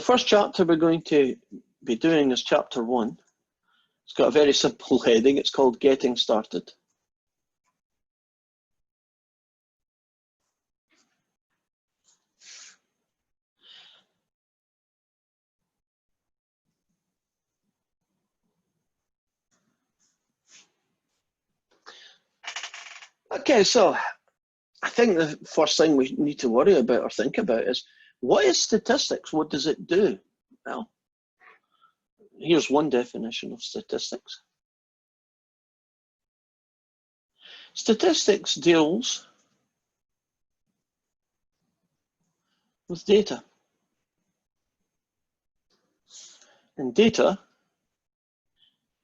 first chapter we're going to be doing is chapter 1. It's got a very simple heading. It's called Getting Started. Okay, so I think the first thing we need to worry about or think about is, what is statistics? What does it do? Well, here's one definition of statistics. Statistics deals with data. And data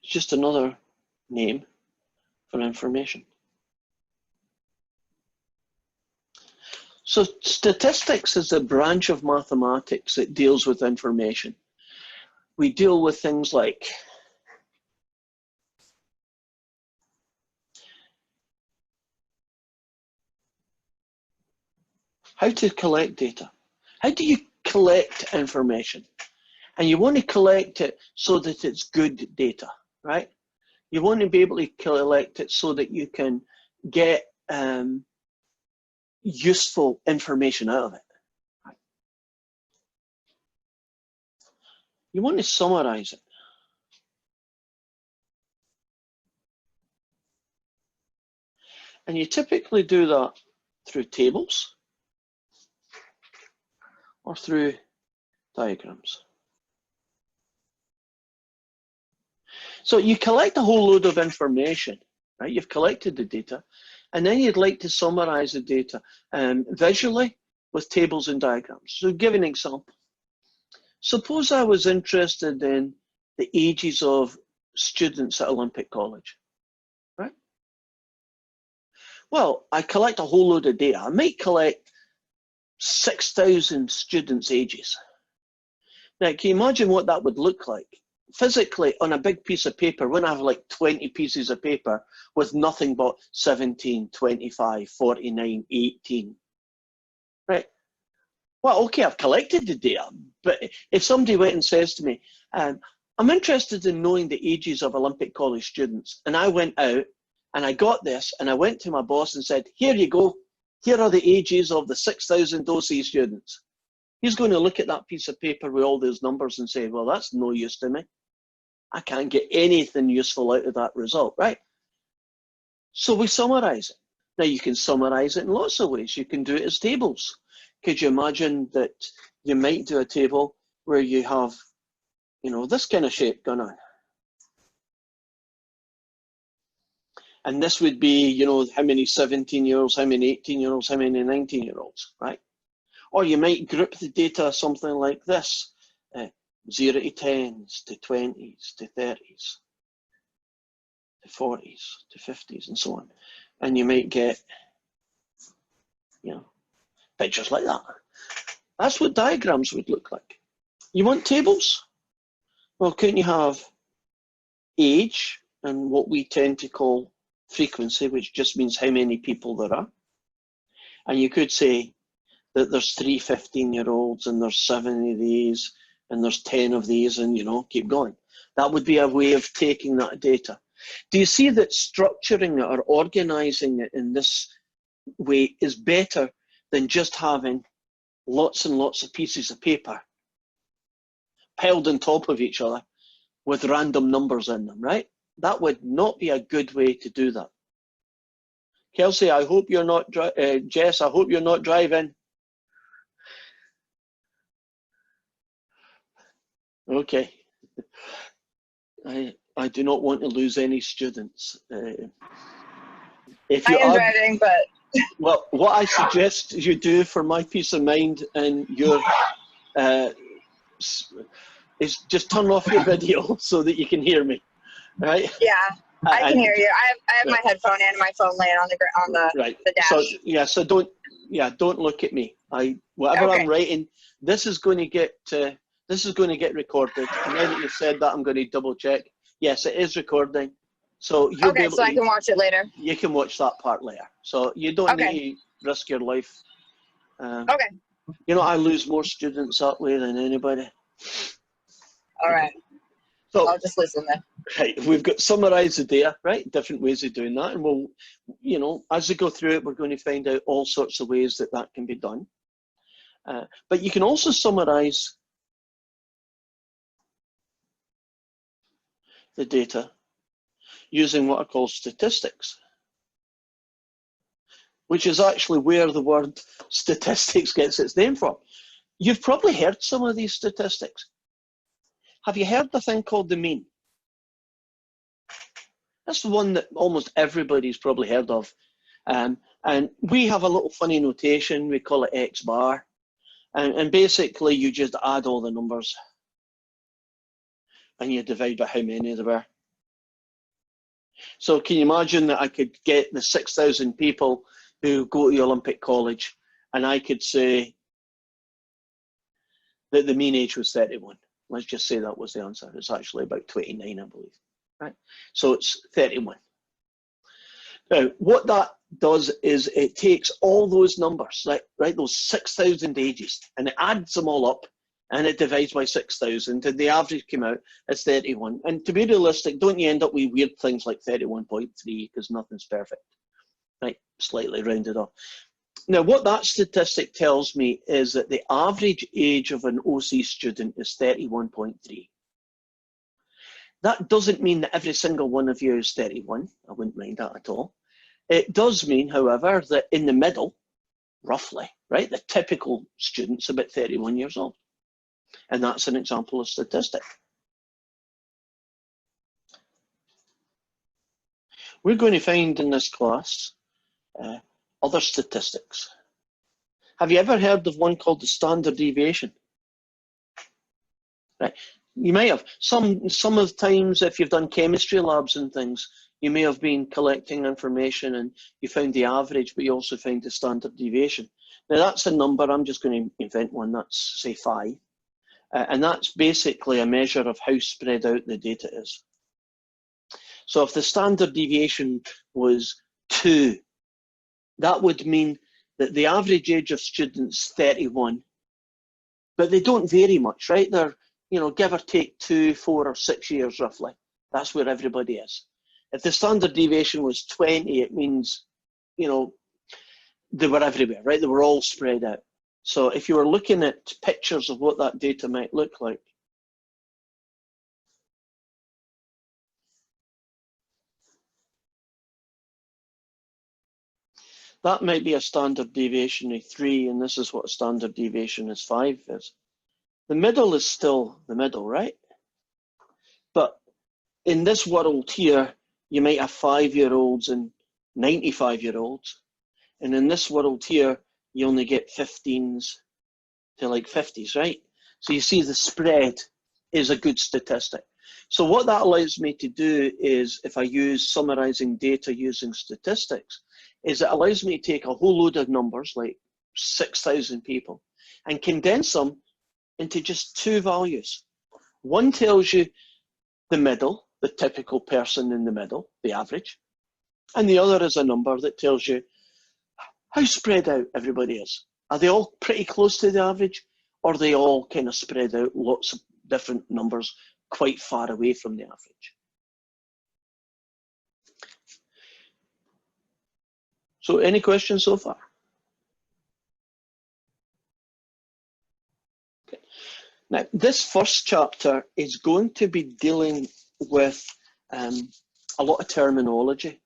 is just another name for information. So statistics is a branch of mathematics that deals with information. We deal with things like how to collect data. How do you collect information? And you want to collect it so that it's good data, right? You want to be able to collect it so that you can get useful information out of it. Right? You want to summarize it. And you typically do that through tables or through diagrams. So you collect a whole load of information, right? You've collected the data, and then you'd like to summarize the data visually with tables and diagrams. So give an example. Suppose I was interested in the ages of students at Olympic College, right? Well, I collect a whole load of data. I might collect 6,000 students' ages. Now, can you imagine what that would look like? Physically, on a big piece of paper, when I have like 20 pieces of paper with nothing but 17, 25, 49, 18, right? Well, okay, I've collected the data, but if somebody went and says to me, I'm interested in knowing the ages of Olympic College students, and I went out and I got this and I went to my boss and said, here you go, here are the ages of the 6,000 OC students. He's going to look at that piece of paper with all those numbers and say, well, that's no use to me. I can't get anything useful out of that result, right? So we summarize it. Now you can summarize it in lots of ways. You can do it as tables. Could you imagine that you might do a table where you have, you know, this kind of shape going on? And this would be, you know, how many 17-year-olds, how many 18-year-olds, how many 19-year-olds, right? Or you might group the data something like this, 0 to 10s, to 20s, to 30s, to 40s, to 50s, and so on. And you might get, you know, pictures like that. That's what diagrams would look like. You want tables? Well, couldn't you have age and what we tend to call frequency, which just means how many people there are? And you could say that there's 3 15-year-olds and there's 7 of these and there's 10 of these, and, you know, keep going. That would be a way of taking that data. Do you see that structuring it or organizing it in this way is better than just having lots and lots of pieces of paper piled on top of each other with random numbers in them, right? That would not be a good way to do that. Kelsey, I hope you're not, Jess, I hope you're not driving. Okay. I do not want to lose any students. If you I am driving, but... Well, what I suggest you do for my peace of mind and your is just turn off your video so that you can hear me, right? Yeah, I can hear you. I have my headphone and my phone laying on the dash. So yeah, so don't look at me. Whatever I'm writing, this is going to get recorded. And now that you've said that, I'm going to double check. Yes, it is recording. So you'll be able so I can watch it later. You can watch that part later. So you don't need to risk your life. You know, I lose more students that way than anybody. All right. So, I'll just listen then. right, we've got summarise the data, right? Different ways of doing that. And we'll, you know, as we go through it, we're going to find out all sorts of ways that that can be done. But you can also summarise the data using what are called statistics, which is actually where the word statistics gets its name from. You've probably heard some of these statistics. Have you heard the thing called the mean? That's the one that almost everybody's probably heard of. And we have a little funny notation, we call it X bar. And basically you just add all the numbers and you divide by how many there were. So can you imagine that I could get the 6,000 people who go to the Olympic College and I could say that the mean age was 31. Let's just say that was the answer. It's actually about 29, I believe. Right? So it's 31. Now, what that does is it takes all those numbers, right, those 6,000 ages, and it adds them all up, and it divides by 6,000, and the average came out as 31. And to be realistic, don't you end up with weird things like 31.3, because nothing's perfect, right? Slightly rounded off. Now, what that statistic tells me is that the average age of an OC student is 31.3. That doesn't mean that every single one of you is 31. I wouldn't mind that at all. It does mean, however, that in the middle, roughly, right, the typical student's about 31 years old. And that's an example of statistic. We're going to find in this class other statistics. Have you ever heard of one called the standard deviation? Right. You may have. Some of the times, if you've done chemistry labs and things, you may have been collecting information and you found the average, but you also found the standard deviation. Now that's a number, I'm just going to invent one, that's say 5. And that's basically a measure of how spread out the data is. So if the standard deviation was 2, that would mean that the average age of students 31, but they don't vary much, right? They're, you know, give or take 2, 4, or 6 years roughly. That's where everybody is. If the standard deviation was 20, it means, you know, they were everywhere, right? They were all spread out. So if you were looking at pictures of what that data might look like, that might be a standard deviation of 3, and this is what a standard deviation of 5 is. The middle is still the middle, right? But in this world here, you might have 5-year-olds and 95-year-olds. And in this world here, you only get 15s to like 50s, right? So you see the spread is a good statistic. So what that allows me to do is, if I use summarizing data using statistics, is it allows me to take a whole load of numbers, like 6,000 people, and condense them into just 2 values. One tells you the middle, the typical person in the middle, the average, and the other is a number that tells you how spread out everybody is. Are they all pretty close to the average, or are they all kind of spread out, lots of different numbers quite far away from the average? So any questions so far? Okay. Now, this first chapter is going to be dealing with a lot of terminology.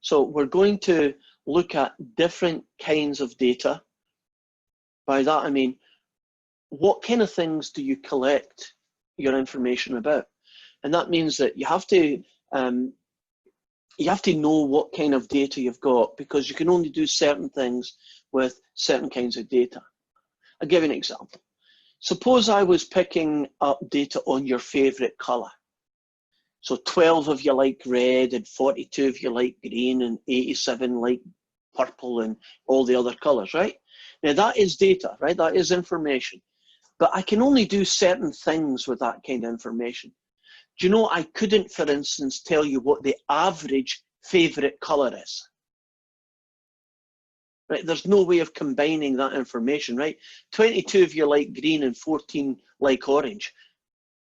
So we're going to look at different kinds of data. By that I mean, what kind of things do you collect your information about? And that means that you have to know what kind of data you've got, because you can only do certain things with certain kinds of data. I'll give you an example. Suppose I was picking up data on your favorite color. So 12 of you like red, and 42 of you like green, and 87 like purple, and all the other colors, right? Now that is data, right? That is information. But I can only do certain things with that kind of information. Do you know, I couldn't, for instance, tell you what the average favorite color is. right? There's no way of combining that information, right? 22 of you like green and 14 like orange.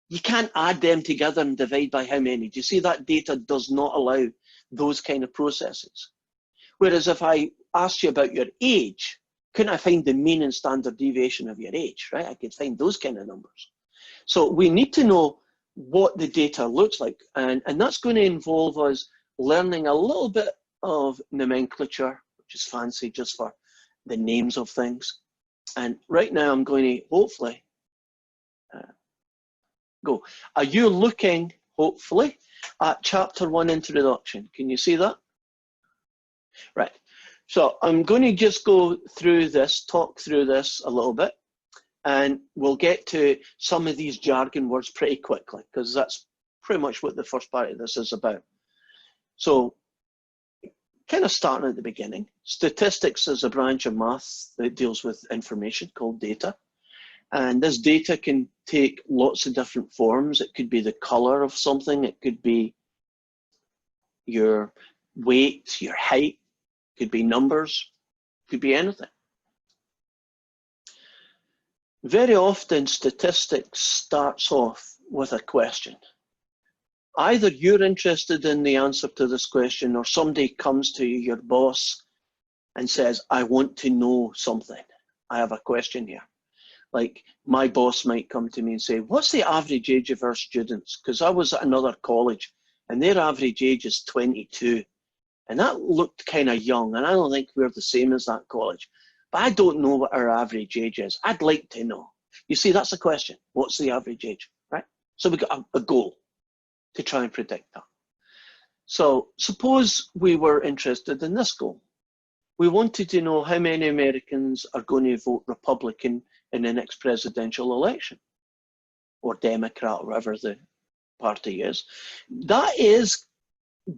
You can't add them together and divide by how many. Do you see that data does not allow those kind of processes? Whereas if I asked you about your age, couldn't I find the mean and standard deviation of your age, right? I could find those kind of numbers. So we need to know what the data looks like. And that's going to involve us learning a little bit of nomenclature, which is fancy just for the names of things. And right now I'm going to hopefully go. Are you looking, hopefully, at chapter 1 introduction? Can you see that? Right. So I'm going to just go through this, talk through this a little bit, and we'll get to some of these jargon words pretty quickly, because that's pretty much what the first part of this is about. So kind of starting at the beginning, statistics is a branch of math that deals with information called data. And this data can take lots of different forms. It could be the color of something. It could be your weight, your height. It could be numbers. It could be anything. Very often, statistics starts off with a question. Either you're interested in the answer to this question, or somebody comes to you, your boss, and says, I want to know something. I have a question here. Like my boss might come to me and say, what's the average age of our students? Because I was at another college and their average age is 22. And that looked kind of young. And I don't think we're the same as that college. But I don't know what our average age is. I'd like to know. You see, that's the question. What's the average age, right? So we got a goal to try and predict that. So suppose we were interested in this goal. We wanted to know how many Americans are going to vote Republican in the next presidential election, or Democrat, or whatever the party is. That is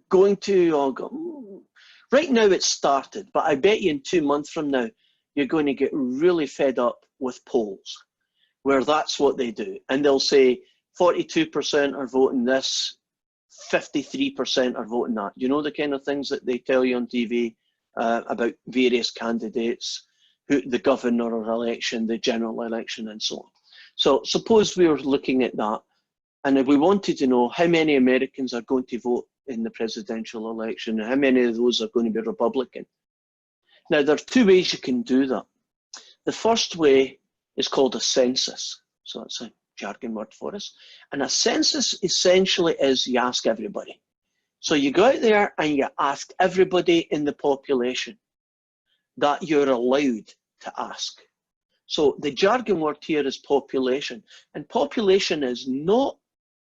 going to, right now it's started, but I bet you in 2 months from now, you're going to get really fed up with polls, where that's what they do. And they'll say 42% are voting this, 53% are voting that. You know the kind of things that they tell you on TV about various candidates, the governor election, the general election, and so on. So suppose we were looking at that, and if we wanted to know how many Americans are going to vote in the presidential election, and how many of those are going to be Republican. Now, there are two ways you can do that. The first way is called a census. So that's a jargon word for us. And a census essentially is you ask everybody. So you go out there and you ask everybody in the population that you're allowed to ask. So the jargon word here is population. And population is not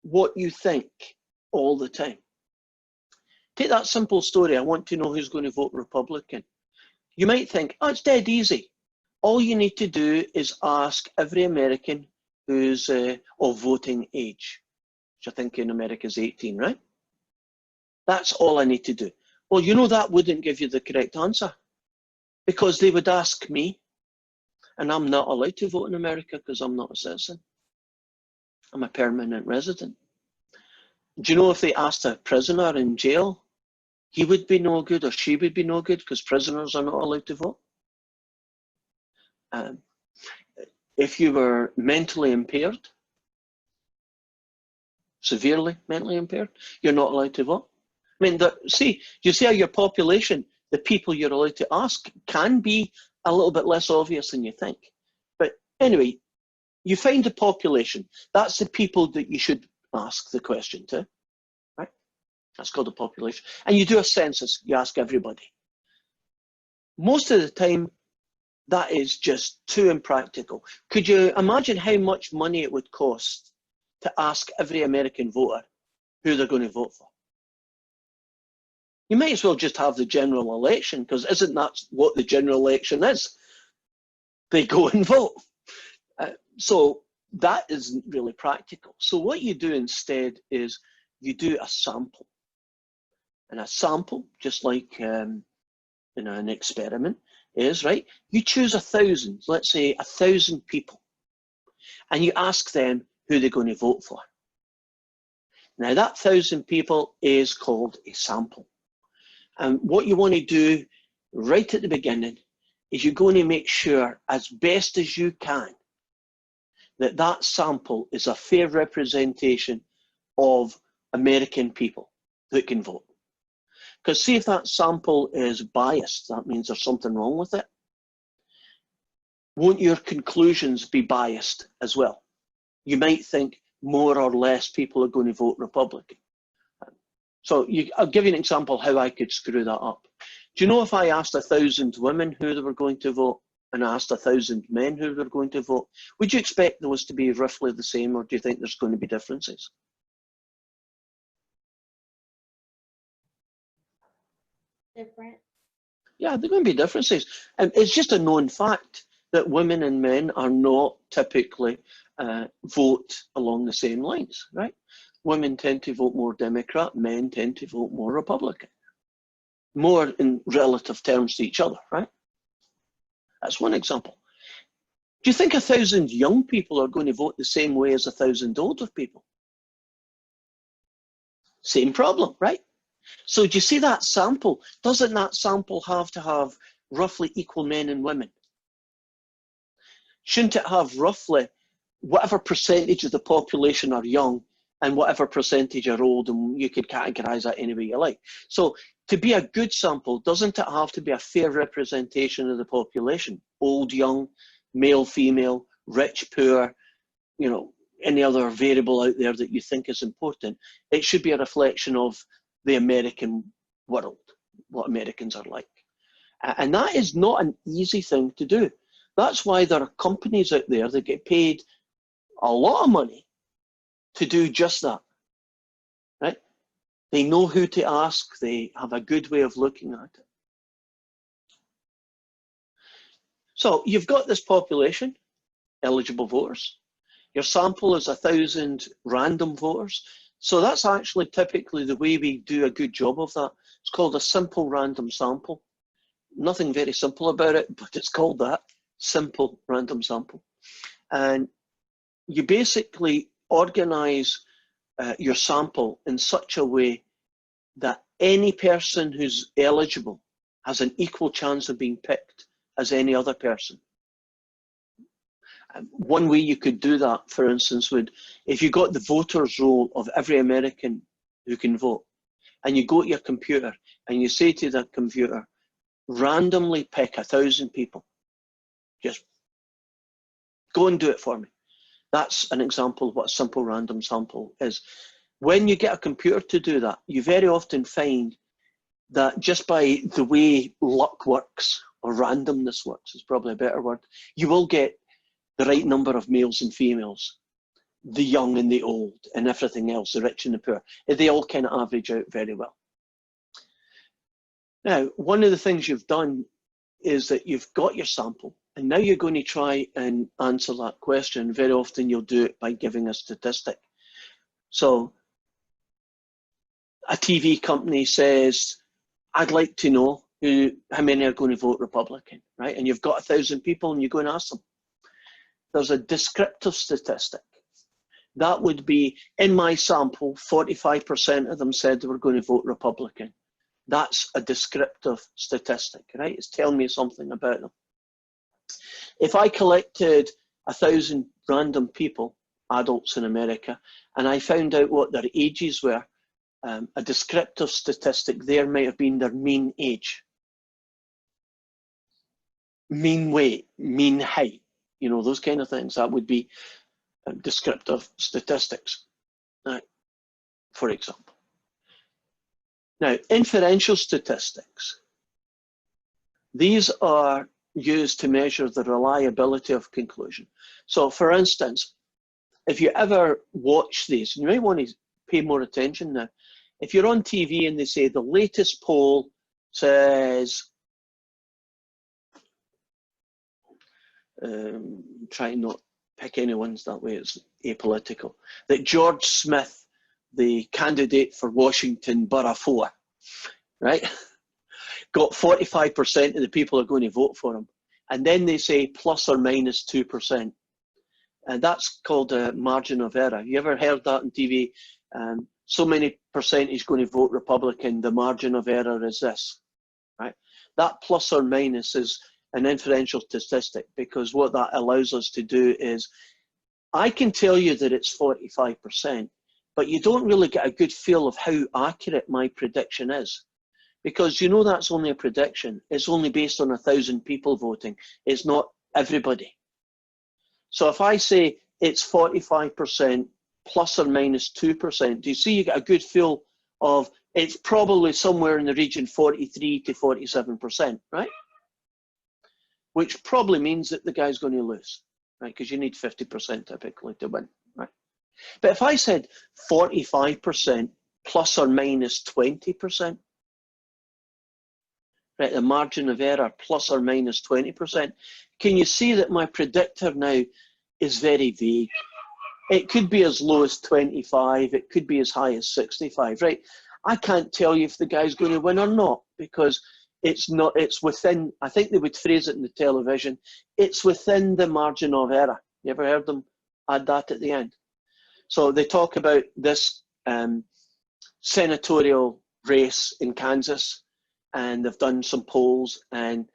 what you think all the time. Take that simple story. I want to know who's going to vote Republican. You might think, oh, it's dead easy. All you need to do is ask every American who's of voting age, which I think in America is 18, right? That's all I need to do. Well, you know, that wouldn't give you the correct answer, because they would ask me, and I'm not allowed to vote in America because I'm not a citizen. I'm a permanent resident. Do you know if they asked a prisoner in jail, he would be no good or she would be no good because prisoners are not allowed to vote? If you were mentally impaired, severely mentally impaired, you're not allowed to vote. I mean, you see how your population, the people you're allowed to ask, can be a little bit less obvious than you think. But anyway, you find the population. That's the people that you should ask the question to, right? That's called a population. And you do a census, you ask everybody. Most of the time, that is just too impractical. Could you imagine how much money it would cost to ask every American voter who they're going to vote for? You might as well just have the general election, because isn't that what the general election is? They go and vote. So that isn't really practical. So what you do instead is you do a sample. And a sample, just like in an experiment, is, right, you choose 1,000, let's say 1,000 people, and you ask them who they're going to vote for. Now that 1,000 people is called a sample. And what you want to do right at the beginning is you're going to make sure as best as you can that that sample is a fair representation of American people that can vote. Because see, if that sample is biased, that means there's something wrong with it. Won't your conclusions be biased as well? You might think more or less people are going to vote Republican. So I'll give you an example how I could screw that up. Do you know if I asked 1,000 women who they were going to vote and asked 1,000 men who were going to vote, would you expect those to be roughly the same, or do you think there's going to be differences? Different. Yeah, there are going to be differences. And it's just a known fact that women and men are not typically vote along the same lines, right? Women tend to vote more Democrat, men tend to vote more Republican. More in relative terms to each other, right? That's one example. Do you think 1,000 young people are going to vote the same way as 1,000 older people? Same problem, right? So do you see that sample? Doesn't that sample have to have roughly equal men and women? Shouldn't it have roughly whatever percentage of the population are young and whatever percentage are old, and you could categorize that any way you like? So to be a good sample, doesn't it have to be a fair representation of the population? Old, young, male, female, rich, poor, you know, any other variable out there that you think is important. It should be a reflection of the American world, what Americans are like. And that is not an easy thing to do. That's why there are companies out there that get paid a lot of money to do just that, right? They know who to ask. They have a good way of looking at it. So you've got this population, eligible voters. Your sample is 1,000 random voters. So that's actually typically the way we do a good job of that. It's called a simple random sample. Nothing very simple about it, but it's called that, simple random sample. And you basically organize your sample in such a way that any person who's eligible has an equal chance of being picked as any other person. One way you could do that, for instance, would, if you got the voters roll of every American who can vote, and you go to your computer and you say to the computer, randomly pick 1,000 people. Just go and do it for me. That's an example of what a simple random sample is. When you get a computer to do that, you very often find that just by the way luck works, or randomness works is probably a better word, you will get the right number of males and females, the young and the old, and everything else, the rich and the poor. They all kind of average out very well. Now, one of the things you've done is that you've got your sample, and now you're going to try and answer that question. Very often you'll do it by giving a statistic. So a TV company says, I'd like to know how many are going to vote Republican, right? And you've got 1,000 people and you go and ask them. There's a descriptive statistic. That would be, in my sample, 45% of them said they were going to vote Republican. That's a descriptive statistic, right? It's telling me something about them. If I collected 1,000 random people, adults in America, and I found out what their ages were, a descriptive statistic there might have been their mean age, mean weight, mean height, you know, those kind of things. That would be descriptive statistics, right, for example. Now, inferential statistics, these are used to measure the reliability of conclusion. So for instance, if you ever watch these, you might want to pay more attention now. If you're on TV and they say the latest poll says, try not pick any ones that way, it's apolitical, that George Smith, the candidate for Washington Borough 4, right, got 45% of the people are going to vote for him. And then they say plus or minus 2%. And that's called a margin of error. You ever heard that on TV? So many percentage going to vote Republican, the margin of error is this, right? That plus or minus is an inferential statistic, because what that allows us to do is, I can tell you that it's 45%, but you don't really get a good feel of how accurate my prediction is. Because you know that's only a prediction. It's only based on 1,000 people voting. It's not everybody. So if I say it's 45% plus or minus 2%, do you see you get a good feel of it's probably somewhere in the region 43 to 47%, right? Which probably means that the guy's going to lose, right? Because you need 50% typically to win, right? But if I said 45% plus or minus 20%, right, the margin of error plus or minus 20%, can you see that my predictor now is very vague? It could be as low as 25, it could be as high as 65, right? I can't tell you if the guy's going to win or not, because it's not, it's within, I think they would phrase it in the television, it's within the margin of error. You ever heard them add that at the end? So they talk about this senatorial race in Kansas, and they've done some polls, and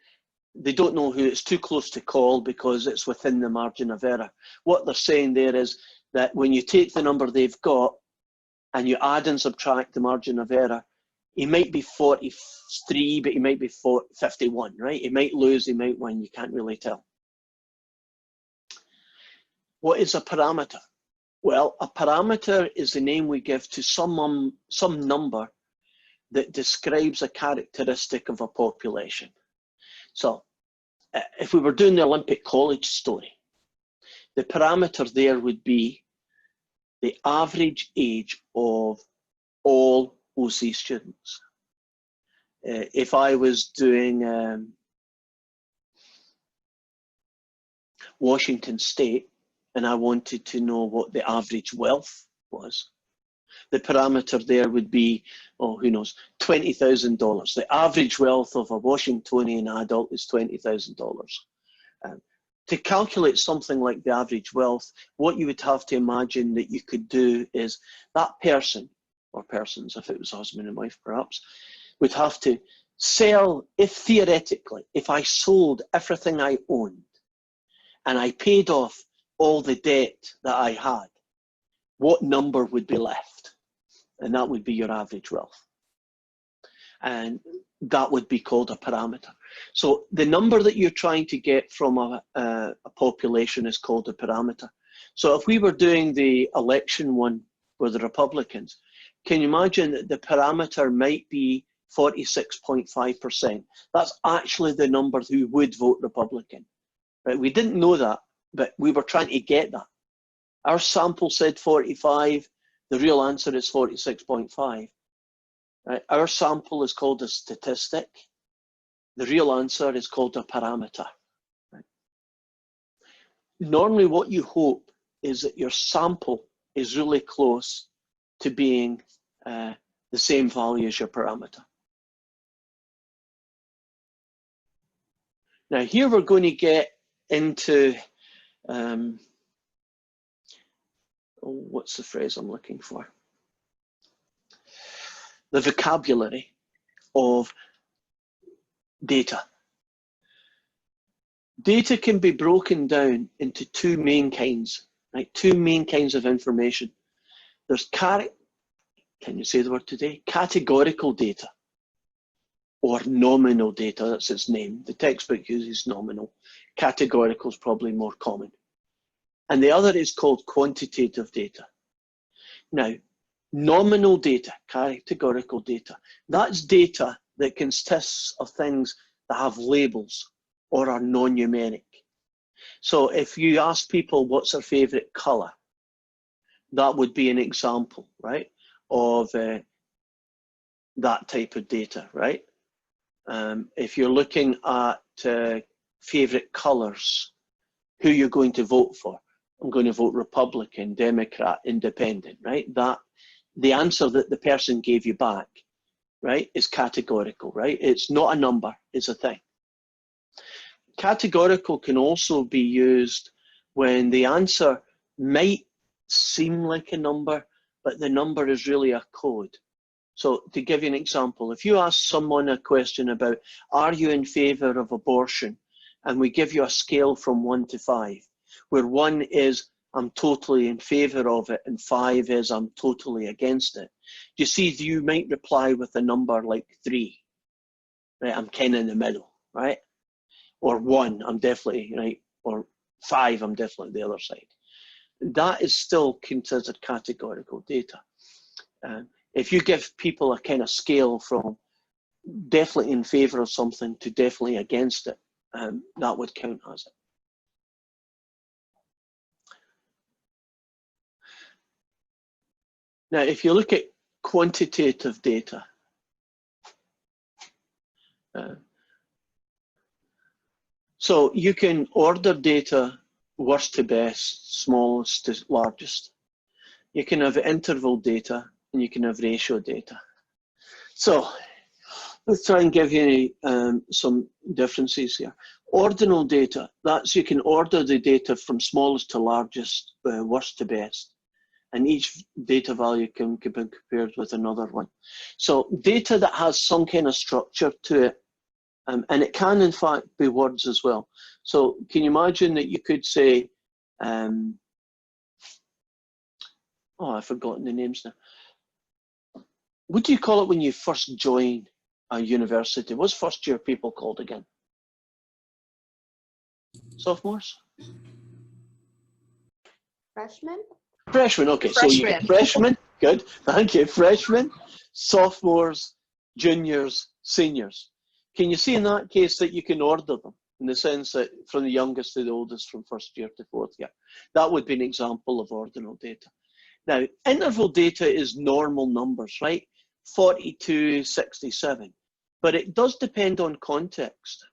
they don't know who, it's too close to call because it's within the margin of error. What they're saying there is that when you take the number they've got and you add and subtract the margin of error, he might be 43, but he might be 51, right? He might lose, he might win, you can't really tell. What is a parameter? Well, a parameter is the name we give to some number that describes a characteristic of a population. So if we were doing the Olympic College story, the parameter there would be the average age of all OC students. If I was doing Washington State and I wanted to know what the average wealth was, the parameter there would be, oh, who knows, $20,000. The average wealth of a Washingtonian adult is $20,000. To calculate something like the average wealth, what you would have to imagine that you could do is that person, or persons if it was husband and wife perhaps, would have to sell, if theoretically, if I sold everything I owned and I paid off all the debt that I had, what number would be left? And that would be your average wealth. And that would be called a parameter. So the number that you're trying to get from a population is called a parameter. So if we were doing the election one with the Republicans, can you imagine that the parameter might be 46.5%? That's actually the number who would vote Republican. Right? We didn't know that, but we were trying to get that. Our sample said 45, the real answer is 46.5. Right? Our sample is called a statistic. The real answer is called a parameter. Right? Normally what you hope is that your sample is really close to being the same value as your parameter. Now here we're going to get into, what's the phrase I'm looking for? The vocabulary of data. Data can be broken down into two main kinds, right? Two main kinds of information. There's can you say the word today? Categorical data, or nominal data, that's its name. The textbook uses nominal. Categorical is probably more common. And the other is called quantitative data. Now, nominal data, categorical data, that's data that consists of things that have labels or are non-numeric. So if you ask people what's their favorite color, that would be an example, right, of that type of data, right? If you're looking at favorite colors, who you're going to vote for, I'm going to vote Republican, Democrat, Independent, right? That the answer that the person gave you back, right, is categorical, right? It's not a number, it's a thing. Categorical can also be used when the answer might seem like a number, but the number is really a code. So to give you an example, if you ask someone a question about, are you in favor of abortion? and we give you a scale from 1 to 5, where 1 is I'm totally in favor of it and 5 is I'm totally against it. You see, you might reply with a number like 3, right? I'm kind of in the middle, right? Or 1, I'm definitely, right? Or 5, I'm definitely the other side. That is still considered categorical data. If you give people a kind of scale from definitely in favor of something to definitely against it, that would count as it. Now, if you look at quantitative data, so you can order data worst to best, smallest to largest. You can have interval data and you can have ratio data. So let's try and give you some differences here. Ordinal data, that's you can order the data from smallest to largest, worst to best. And each data value can be compared with another one. So data that has some kind of structure to it, and it can in fact be words as well. So can you imagine that you could say, oh, I've forgotten the names now. What do you call it when you first join a university? What's first year people called again? Sophomores? Freshman? Freshmen, okay. So you get freshmen, good, thank you. Freshmen, sophomores, juniors, seniors. Can you see in that case that you can order them in the sense that from the youngest to the oldest, from first year to fourth year? That would be an example of ordinal data. Now, interval data is normal numbers, right? 42, 67. But it does depend on context,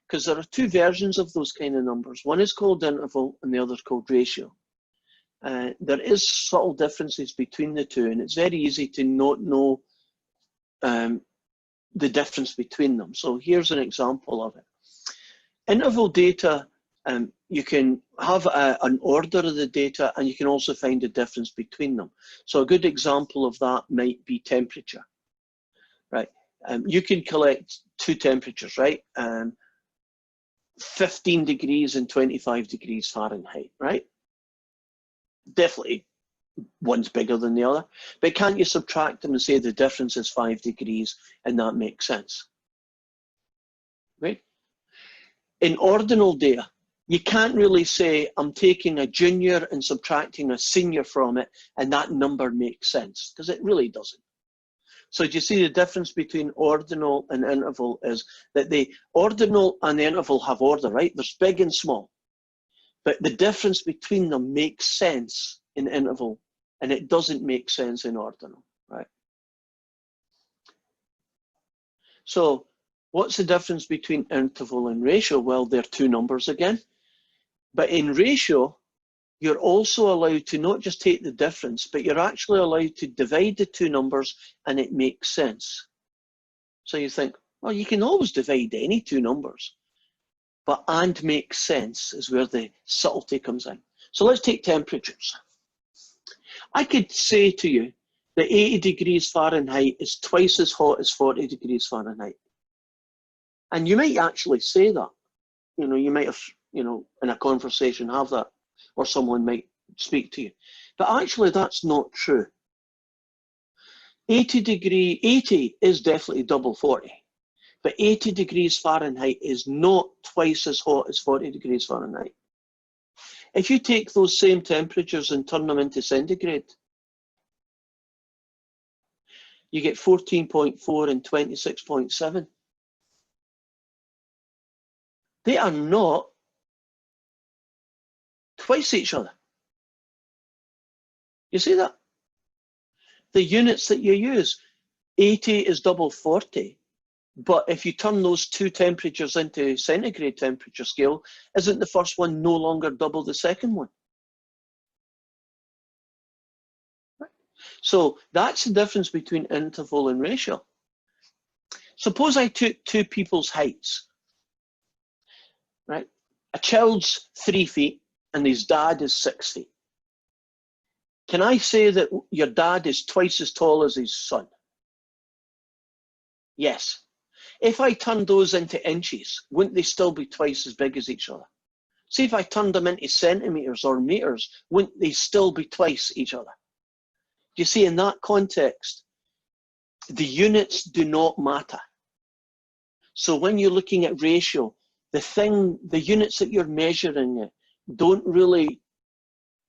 because there are two versions of those kind of numbers. One is called interval and the other is called ratio. There is subtle differences between the two, and it's very easy to not know the difference between them. So here's an example of it. Interval data, you can have an order of the data, and you can also find the difference between them. So a good example of that might be temperature, right? You can collect two temperatures, right? 15 degrees and 25 degrees Fahrenheit, right? Definitely one's bigger than the other, but can't you subtract them and say the difference is 5 degrees, and that makes sense, right? In ordinal data, you can't really say I'm taking a junior and subtracting a senior from it and that number makes sense, because it really doesn't. So do you see the difference between ordinal and interval is that the ordinal and the interval have order, right? There's big and small, but the difference between them makes sense in interval and it doesn't make sense in ordinal, right? So what's the difference between interval and ratio? Well, they're two numbers again, but in ratio, you're also allowed to not just take the difference, but you're actually allowed to divide the two numbers and it makes sense. So you think, well, you can always divide any two numbers, but and makes sense is where the subtlety comes in. So let's take temperatures. I could say to you that 80 degrees Fahrenheit is twice as hot as 40 degrees Fahrenheit. And you might actually say that. You know, you might have, you know, in a conversation have that, or someone might speak to you. But actually that's not true. 80 is definitely double 40. But 80 degrees Fahrenheit is not twice as hot as 40 degrees Fahrenheit. If you take those same temperatures and turn them into centigrade, you get 14.4 and 26.7. They are not twice each other. You see that? The units that you use, 80 is double 40. But if you turn those two temperatures into centigrade temperature scale, isn't the first one no longer double the second one? Right. So that's the difference between interval and ratio. Suppose I took two people's heights, right? A child's 3 feet and his dad is 6 feet. Can I say that your dad is twice as tall as his son? Yes. If I turned those into inches, wouldn't they still be twice as big as each other? See, if I turned them into centimeters or meters, wouldn't they still be twice each other? You see, in that context, the units do not matter. So when you're looking at ratio, the units that you're measuring it don't really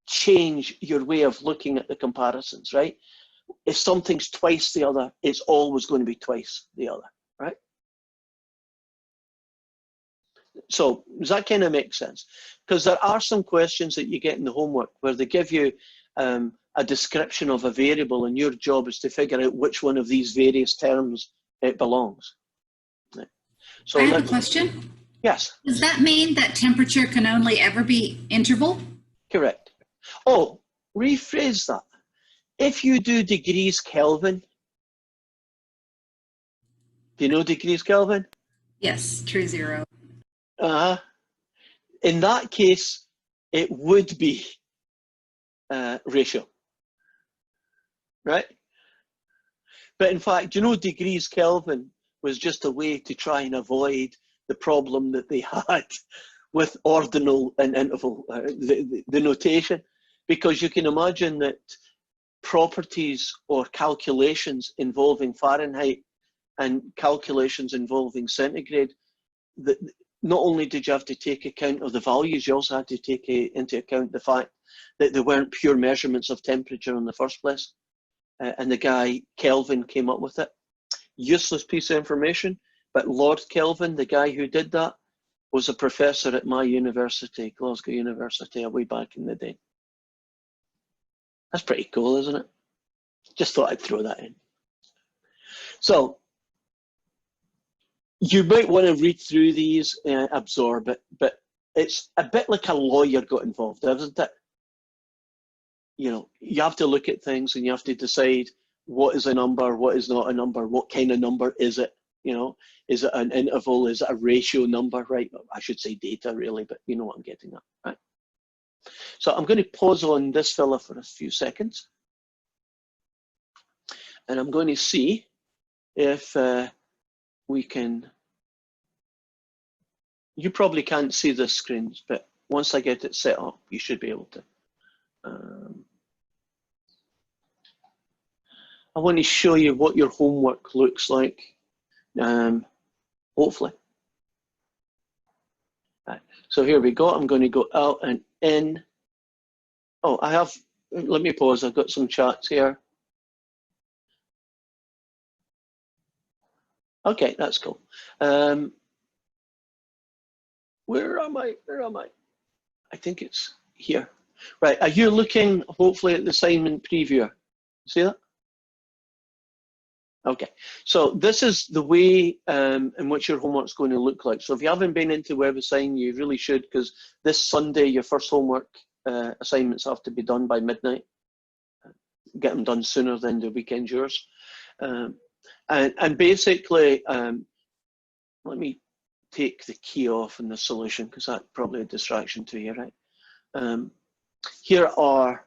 change your way of looking at the comparisons, right? If something's twice the other, it's always going to be twice the other, right? So does that kind of make sense? Because there are some questions that you get in the homework where they give you a description of a variable, and your job is to figure out which one of these various terms it belongs. Right. So I have a question. Yes. Does that mean that temperature can only ever be interval? Correct. Oh, rephrase that. If you do degrees Kelvin, do you know degrees Kelvin? Yes, true zero. In that case, it would be ratio, right? But in fact, you know, degrees Kelvin was just a way to try and avoid the problem that they had with ordinal and interval, the notation, because you can imagine that properties or calculations involving Fahrenheit and calculations involving centigrade, that not only did you have to take account of the values, you also had to take into account the fact that they weren't pure measurements of temperature in the first place. And the guy Kelvin came up with it. Useless piece of information, but Lord Kelvin, the guy who did that, was a professor at my university, Glasgow University, way back in the day. That's pretty cool, isn't it? Just thought I'd throw that in. So you might want to read through these, absorb it, but it's a bit like a lawyer got involved, isn't it? You know, you have to look at things and you have to decide what is a number, what is not a number, what kind of number is it? You know, is it an interval? Is it a ratio number, right? I should say data really, but you know what I'm getting at, right? So I'm going to pause on this fella for a few seconds. And I'm going to see if we can, you probably can't see the screens, but once I get it set up, you should be able to. I want to show you what your homework looks like, hopefully. Right. So here we go. I'm going to go out and in. Oh, I have, let me pause. I've got some chats here. Okay, that's cool. Where am I? Where am I? I think it's here. Right, are you looking hopefully at the assignment preview? See that? Okay, so this is the way in which your homework's going to look like. So if you haven't been into WebAssign, you really should, because this Sunday, your first homework assignments have to be done by midnight. Get them done sooner than the weekend's yours. And basically, let me take the key off in the solution, because that's probably a distraction to you, right? Here are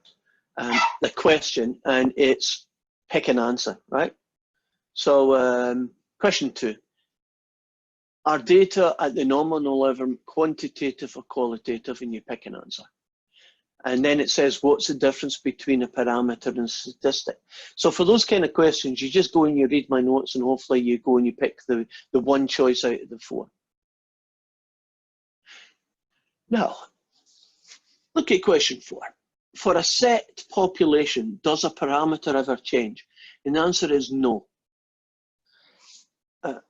the question, and it's pick an answer, right? So question 2, are data at the nominal level quantitative or qualitative? And you pick an answer. And then it says, what's the difference between a parameter and a statistic? So for those kind of questions, you just go and you read my notes, and hopefully you go and you pick the one choice out of the 4. Now, look at question 4. For a set population, does a parameter ever change? And the answer is no.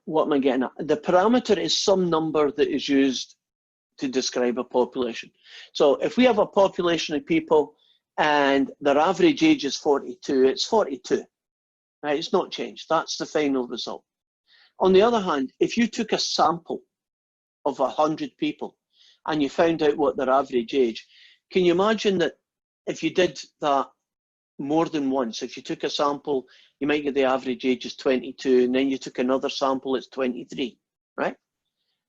What am I getting at? The parameter is some number that is used to describe a population. So if we have a population of people and their average age is 42, it's 42, right? It's not changed. That's the final result. On the other hand, if you took a sample of 100 people and you found out what their average age, can you imagine that if you did that more than once, if you took a sample, you might get the average age is 22, and then you took another sample, it's 23, right?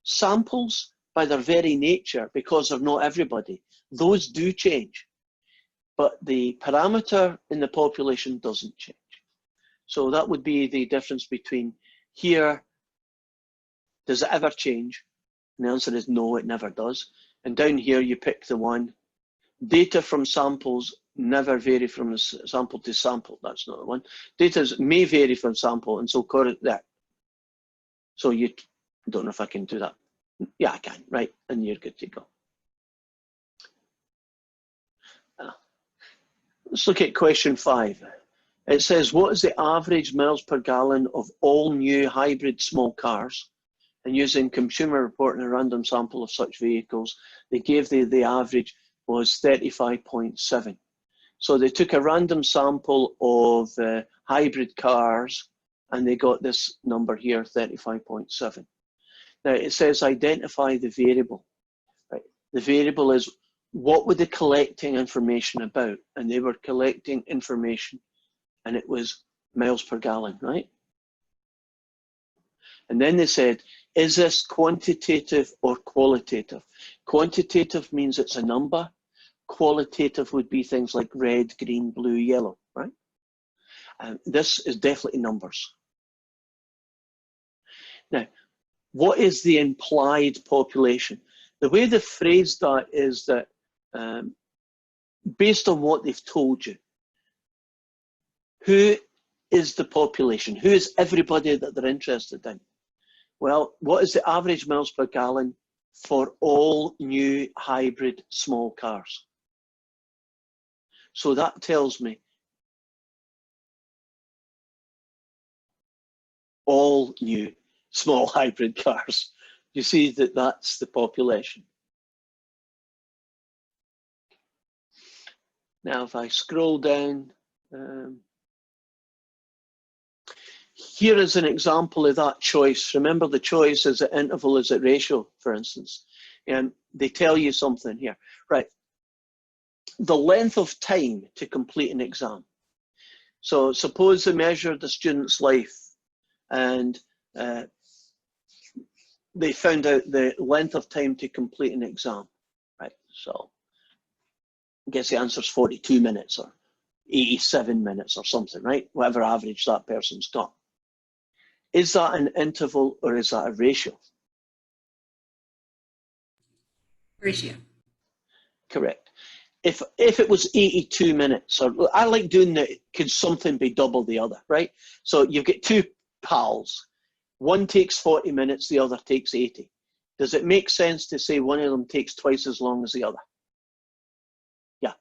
Samples, by their very nature, because they're not everybody, those do change. But the parameter in the population doesn't change. So that would be the difference between here Does it ever change? And the answer is no, it never does. And down here, you pick the one. Data from samples never vary from sample to sample. That's not the one. Data may vary from sample, and so correct that. So you don't know if I can do that. Yeah, I can, right? And you're good to go. Let's look at question 5. It says, what is the average miles per gallon of all new hybrid small cars? And using consumer report and a random sample of such vehicles, they gave the average was 35.7. So they took a random sample of hybrid cars and they got this number here, 35.7. Now it says identify the variable. Right? The variable is what were they collecting information about? And they were collecting information and it was miles per gallon, right? And then they said, is this quantitative or qualitative? Quantitative means it's a number. Qualitative would be things like red, green, blue, yellow, right? And this is definitely numbers. Now, what is the implied population? The way they phrased that is that based on what they've told you, who is the population? Who is everybody that they're interested in? Well, what is the average miles per gallon for all new hybrid small cars? So that tells me all new small hybrid cars. You see that that's the population. Now, if I scroll down, here is an example of that choice. Remember, the choice is at interval, is at ratio, for instance. And they tell you something here. Right. The length of time to complete an exam. So suppose they measured the student's life and they found out the length of time to complete an exam. Right. So I guess the answer is 42 minutes or 87 minutes or something, right? Whatever average that person's got. Is that an interval or is that a ratio? Ratio. Correct. If it was 82 minutes, or I like doing the, could something be double the other, right? So you've got two pals. One takes 40 minutes, the other takes 80. Does it make sense to say one of them takes twice as long as the other? Yeah.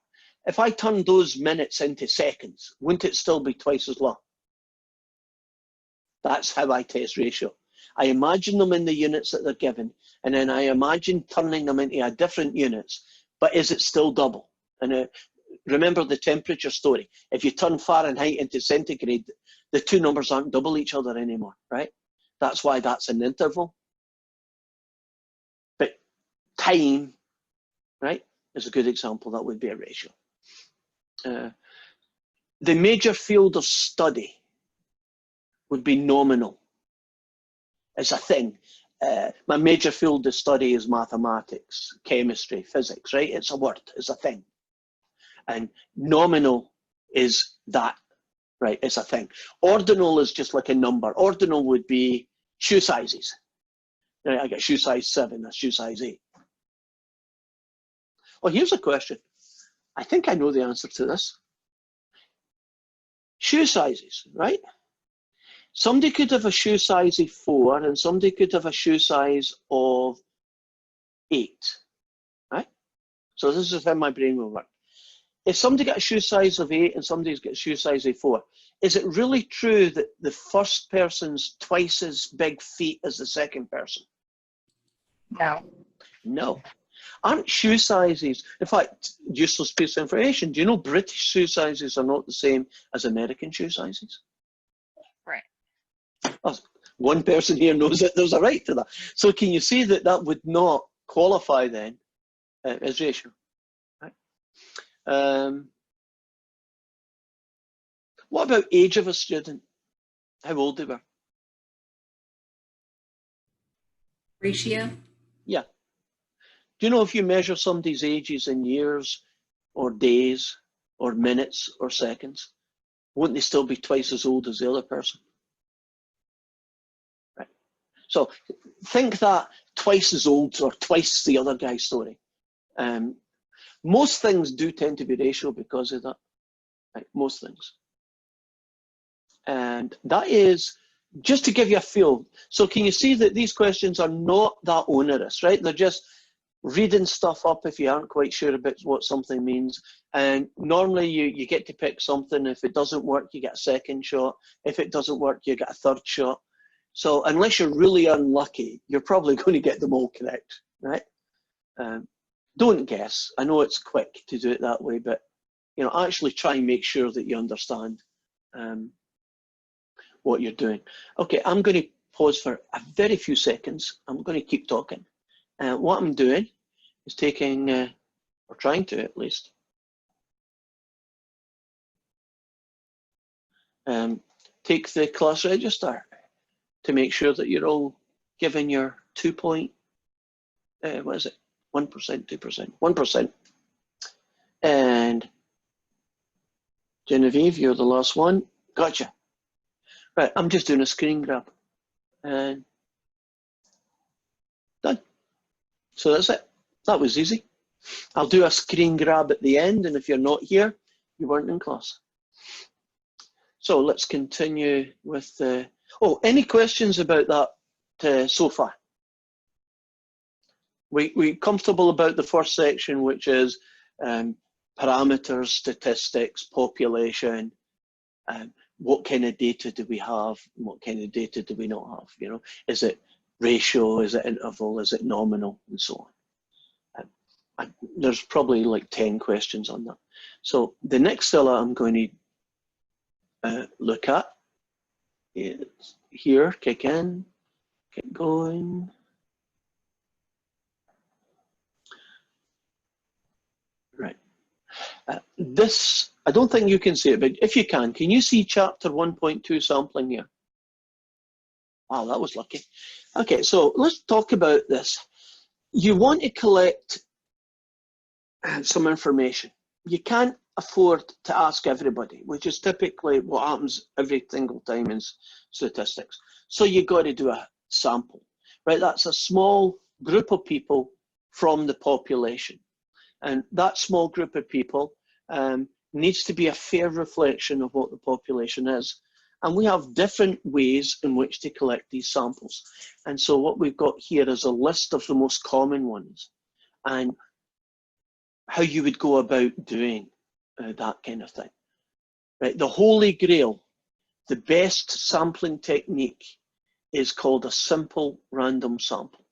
If I turn those minutes into seconds, wouldn't it still be twice as long? That's how I test ratio. I imagine them in the units that they're given, and then I imagine turning them into a different units, but is it still double? And remember the temperature story. If you turn Fahrenheit into centigrade, the two numbers aren't double each other anymore, right? That's why that's an interval. But time, right, is a good example. That would be a ratio. The major field of study would be nominal. It's a thing. My major field of study is mathematics, chemistry, physics, right? It's a word, it's a thing. And nominal is that, right? It's a thing. Ordinal is just like a number. Ordinal would be shoe sizes. Right? I got shoe size 7, that's shoe size 8. Well, here's a question. I think I know the answer to this. Shoe sizes, right? Somebody could have a shoe size of 4 and somebody could have a shoe size of 8, right? So this is how my brain will work. If somebody got a shoe size of 8 and somebody's got a shoe size of 4, is it really true that the first person's twice as big feet as the second person? No. No. Aren't shoe sizes, in fact, useless piece of information, do you know British shoe sizes are not the same as American shoe sizes? Right. Oh, one person here knows that there's a right to that. So can you see that that would not qualify then as ratio? Right? What about age of a student? How old they were? Ratio. Yeah. Do you know if you measure somebody's ages in years or days or minutes or seconds, wouldn't they still be twice as old as the other person? Right. So think that twice as old or twice the other guy's story. Most things do tend to be racial because of that, right? Most things. And that is just to give you a feel. So can you see that these questions are not that onerous, right? They're just reading stuff up if you aren't quite sure about what something means. And normally you get to pick something. If it doesn't work, you get a second shot. If it doesn't work, you get a third shot. So unless you're really unlucky, you're probably going to get them all correct, right? Don't guess. I know it's quick to do it that way, but actually try and make sure that you understand what you're doing. Okay, I'm going to pause for a very few seconds. I'm going to keep talking. What I'm doing is taking, or trying to at least, take the class register to make sure that you're all given your 2 point, what is it? 1%, 2%, 1%. And Genevieve, you're the last one. Gotcha. Right, I'm just doing a screen grab. And done. So that's it. That was easy. I'll do a screen grab at the end, and if you're not here, you weren't in class. So let's continue with any questions about that so far? We comfortable about the first section, which is parameters, statistics, population, what kind of data do we have, and what kind of data do we not have? Is it ratio, is it interval, is it nominal, and so on. There's probably like 10 questions on that. So the next Scylla I'm going to look at is here, kick in, get going. Right. This, I don't think you can see it, but if you can you see chapter 1.2 sampling here? Wow, that was lucky. Okay, so let's talk about this. You want to collect some information. You can't afford to ask everybody, which is typically what happens every single time in statistics. So you've got to do a sample, right? That's a small group of people from the population. And that small group of people needs to be a fair reflection of what the population is. And we have different ways in which to collect these samples. And so what we've got here is a list of the most common ones and how you would go about doing that kind of thing. Right? The holy grail, the best sampling technique is called a simple random sample.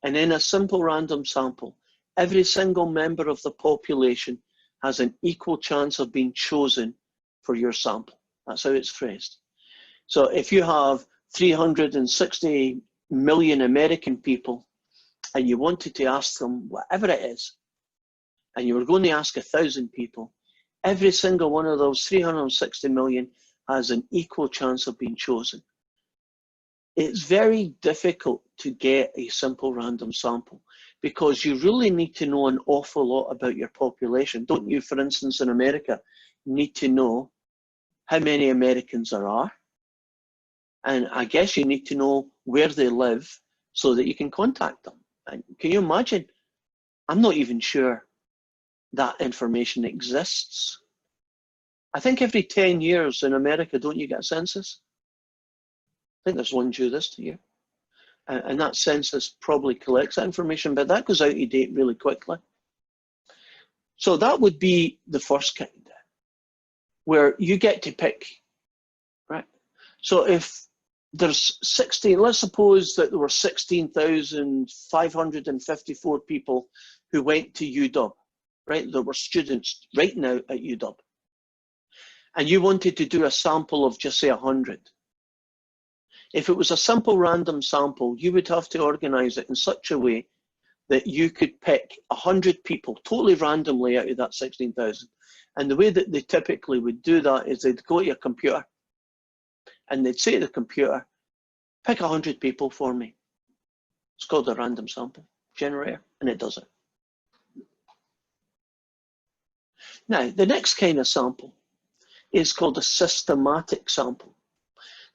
And in a simple random sample, every single member of the population has an equal chance of being chosen for your sample. That's how it's phrased. So if you have 360 million American people and you wanted to ask them whatever it is, and you were going to ask 1,000 people, every single one of those 360 million has an equal chance of being chosen. It's very difficult to get a simple random sample because you really need to know an awful lot about your population. Don't you, for instance, in America, need to know how many Americans there are? And I guess you need to know where they live so that you can contact them. And can you imagine? I'm not even sure that information exists. I think every 10 years in America, don't you get a census? I think there's one due this year. And that census probably collects that information, but that goes out of date really quickly. So that would be the first kind, where you get to pick, right? So if there's 16, let's suppose that there were 16,554 people who went to UW, right? There were students right now at UW. And you wanted to do a sample of just say 100. If it was a simple random sample, you would have to organize it in such a way that you could pick 100 people totally randomly out of that 16,000. And the way that they typically would do that is they'd go to your computer and they'd say to the computer, pick 100 people for me. It's called a random sample generator, and it does it. Now, the next kind of sample is called a systematic sample.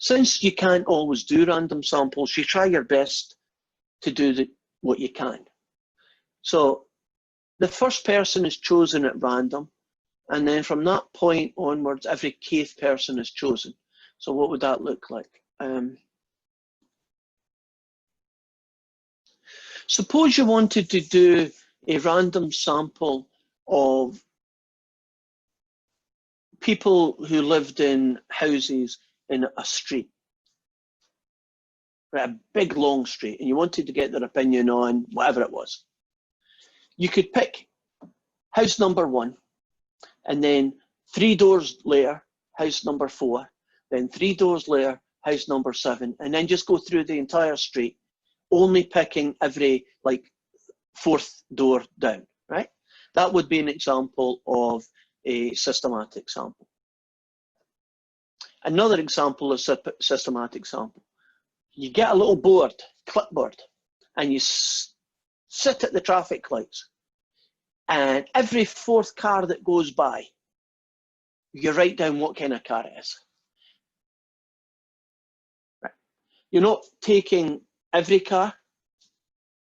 Since you can't always do random samples, you try your best to do what you can. So the first person is chosen at random, and then from that point onwards, every kth person is chosen. So what would that look like? Suppose you wanted to do a random sample of people who lived in houses in a street, right, a big long street, and you wanted to get their opinion on whatever it was. You could pick house number 1, and then 3 doors later, house number 4, then 3 doors later, house number 7, and then just go through the entire street, only picking every like 4th door down, right? That would be an example of a systematic sample. Another example is a systematic sample. You get a little board, clipboard, and you sit at the traffic lights, and every 4th car that goes by, you write down what kind of car it is. Right. You're not taking every car,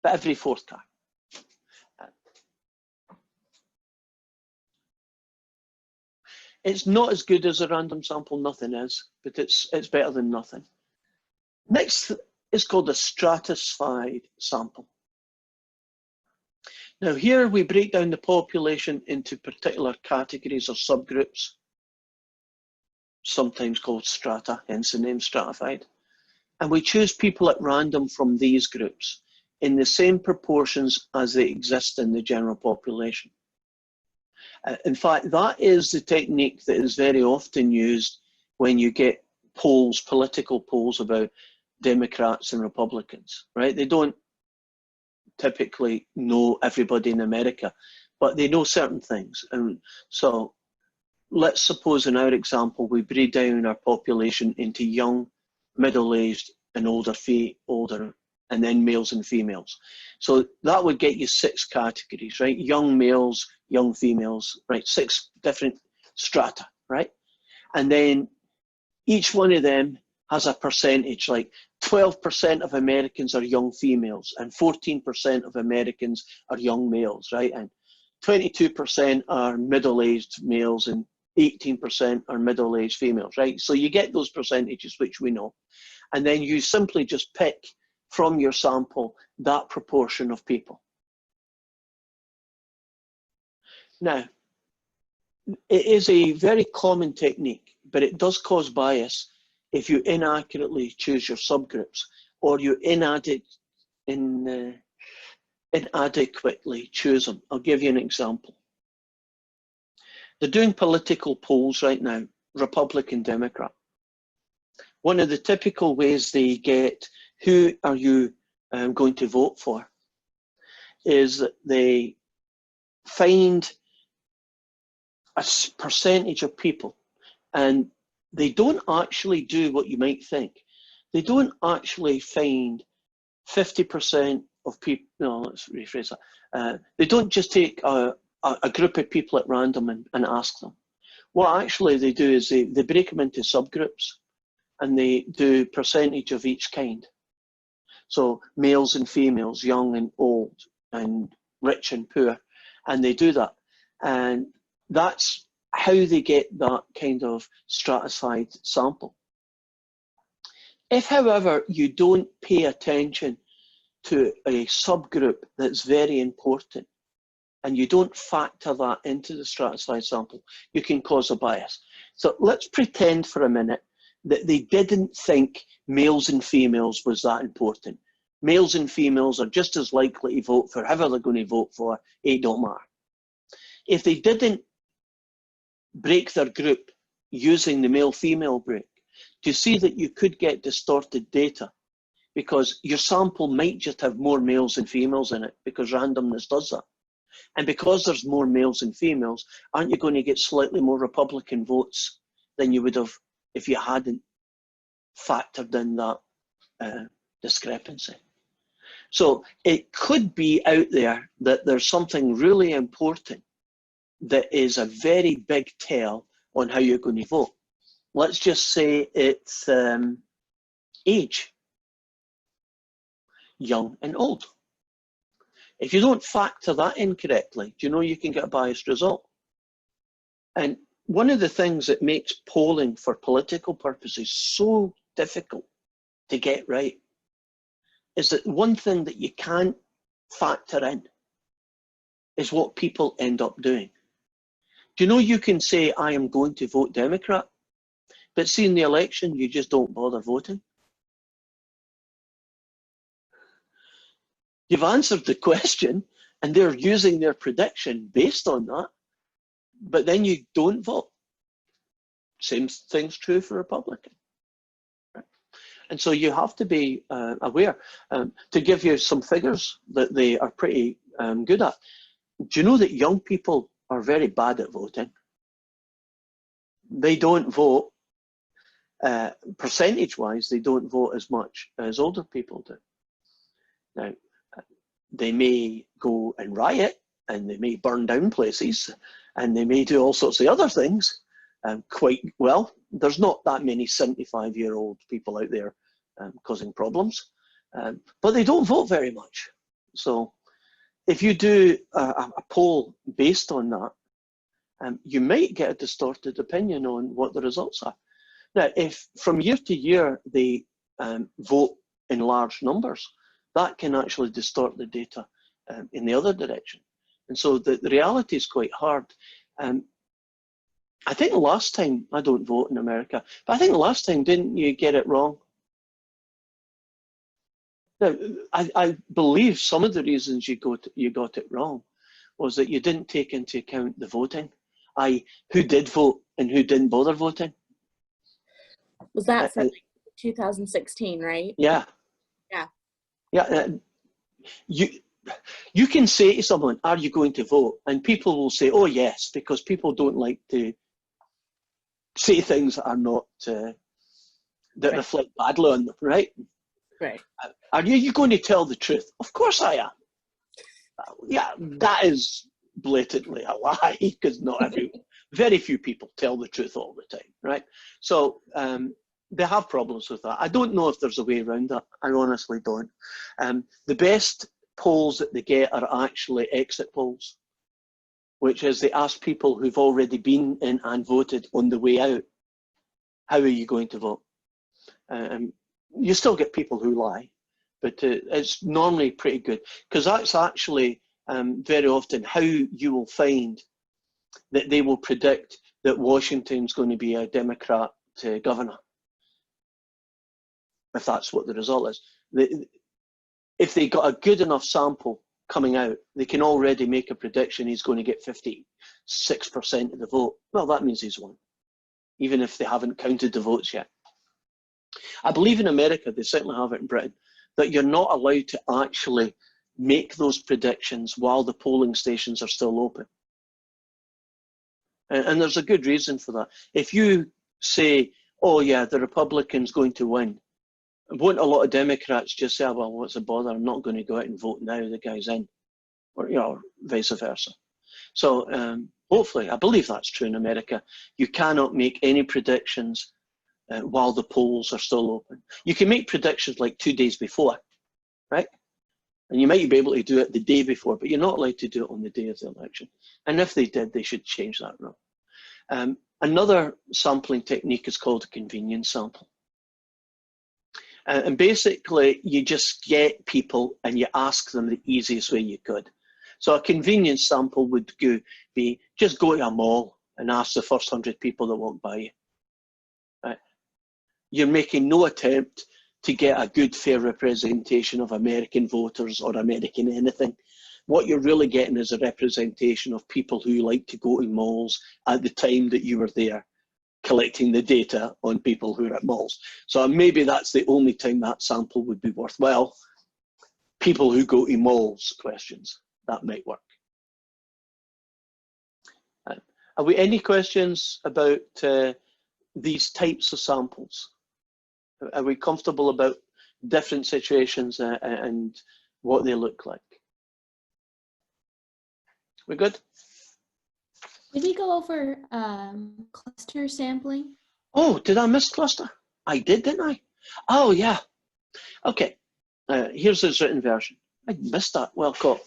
but every 4th car. It's not as good as a random sample, nothing is, but it's better than nothing. Next is called a stratified sample. Now here we break down the population into particular categories or subgroups, sometimes called strata, hence the name stratified. And we choose people at random from these groups in the same proportions as they exist in the general population. In fact, that is the technique that is very often used when you get polls, political polls about Democrats and Republicans, right? They don't typically know everybody in America, but they know certain things. And so let's suppose in our example, we break down our population into young, middle-aged, and older, and then males and females. So that would get you 6 categories, right? Young males, young females, right? 6 different strata, right? And then each one of them has a percentage, like 12% of Americans are young females and 14% of Americans are young males, right? And 22% are middle-aged males and 18% are middle-aged females, right? So you get those percentages, which we know. And then you simply just pick from your sample that proportion of people. Now, it is a very common technique, but it does cause bias if you inaccurately choose your subgroups or you inadequately choose them. I'll give you an example. They're doing political polls right now, Republican, Democrat. One of the typical ways they get who are you going to vote for is that they find a percentage of people, and they don't actually do what you might think. They don't actually find 50% of people, no, let's rephrase that. They don't just take a group of people at random and ask them. What actually they do is they break them into subgroups, and they do percentage of each kind. So males and females, young and old, and rich and poor, and they do that. And that's how they get that kind of stratified sample. If, however, you don't pay attention to a subgroup that's very important, and you don't factor that into the stratified sample, you can cause a bias. So let's pretend for a minute that they didn't think males and females was that important. Males and females are just as likely to vote for whoever they're going to vote for, it don't matter. If they didn't break their group using the male-female break, do you see that you could get distorted data? Because your sample might just have more males than females in it, because randomness does that. And because there's more males than females, aren't you going to get slightly more Republican votes than you would have if you hadn't factored in that discrepancy? So it could be out there that there's something really important that is a very big tell on how you're going to vote. let's just say it's age, young and old. If you don't factor that in correctly, do you know you can get a biased result? And one of the things that makes polling for political purposes so difficult to get right is that one thing that you can't factor in is what people end up doing. Do you know you can say, I am going to vote Democrat, but see in the election, you just don't bother voting? You've answered the question, and they're using their prediction based on that, but then you don't vote. Same thing's true for Republican. And so you have to be aware. To give you some figures that they are pretty good at, do you know that young people are very bad at voting? They don't vote, percentage-wise, they don't vote as much as older people do. Now, they may go and riot, and they may burn down places, and they may do all sorts of other things quite well. There's not that many 75-year-old people out there causing problems, but they don't vote very much. So if you do a poll based on that, you might get a distorted opinion on what the results are. Now, if from year to year they vote in large numbers, that can actually distort the data in the other direction. And so the reality is quite hard. I think the last time, I don't vote in America, but I think the last time, didn't you get it wrong? Now, I believe some of the reasons you got it wrong was that you didn't take into account the voting, who did vote and who didn't bother voting. Was that for 2016, right? Yeah. Yeah. Yeah. You can say to someone, are you going to vote? And people will say, oh, yes, because people don't like to say things that are not, that Right. reflect badly on them, right? Right. Are you going to tell the truth? Of course I am. Yeah, that is blatantly a lie, because very few people tell the truth all the time, right? So they have problems with that. I don't know if there's a way around that. I honestly don't. The best polls that they get are actually exit polls, which is they ask people who've already been in and voted on the way out, how are you going to vote? You still get people who lie, but it's normally pretty good, because that's actually very often how you will find that they will predict that Washington's going to be a Democrat governor, if that's what the result is. If they got a good enough sample coming out, they can already make a prediction he's going to get 56% of the vote. Well, that means he's won, even if they haven't counted the votes yet. I believe in America, they certainly have it in Britain, that you're not allowed to actually make those predictions while the polling stations are still open. And there's a good reason for that. If you say, oh yeah, the Republican's going to win, won't a lot of Democrats just say, well, what's the bother? I'm not going to go out and vote now, the guy's in, or vice versa. So hopefully, I believe that's true in America. You cannot make any predictions while the polls are still open. You can make predictions like 2 days before, right? And you might be able to do it the day before, but you're not allowed to do it on the day of the election. And if they did, they should change that rule. Another sampling technique is called a convenience sample. And basically, you just get people and you ask them the easiest way you could. So a convenience sample would be just go to a mall and ask the first 100 people that walk by you. Right? You're making no attempt to get a good, fair representation of American voters or American anything. What you're really getting is a representation of people who like to go to malls at the time that you were there, collecting the data on people who are at malls. So maybe that's the only time that sample would be worthwhile. People who go to malls questions, that might work. Are we any questions about these types of samples? Are we comfortable about different situations and what they look like? We good? Did we go over cluster sampling? Oh, did I miss cluster? I did, didn't I? Oh, yeah. Okay. Here's his written version. I missed that. Well caught.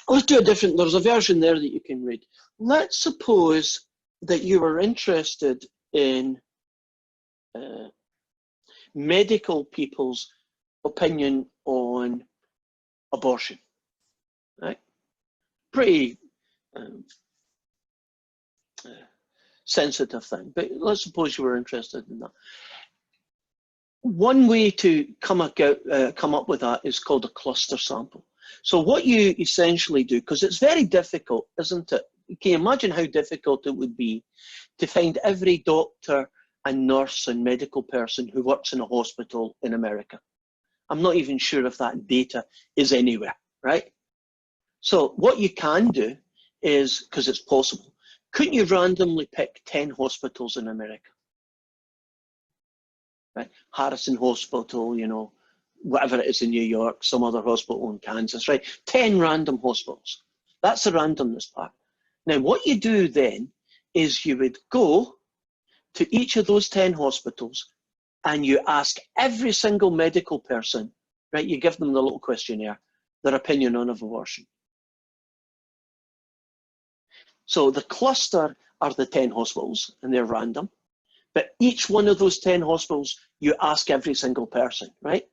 Let's do a different. There's a version there that you can read. Let's suppose that you were interested in medical people's opinion on abortion, right? Pretty sensitive thing, but let's suppose you were interested in that. One way to come up with that is called a cluster sample. So what you essentially do, because it's very difficult, isn't it? Can you imagine how difficult it would be to find every doctor and nurse and medical person who works in a hospital in America? I'm not even sure if that data is anywhere, right? So what you can do is, because it's possible, couldn't you randomly pick 10 hospitals in America? Right? Harrison Hospital, you know, whatever it is in New York, some other hospital in Kansas, right? 10 random hospitals. That's the randomness part. Now, what you do then is you would go to each of those 10 hospitals and you ask every single medical person, right? You give them the little questionnaire, their opinion on abortion. So the cluster are the 10 hospitals and they're random. But each one of those 10 hospitals, you ask every single person, right?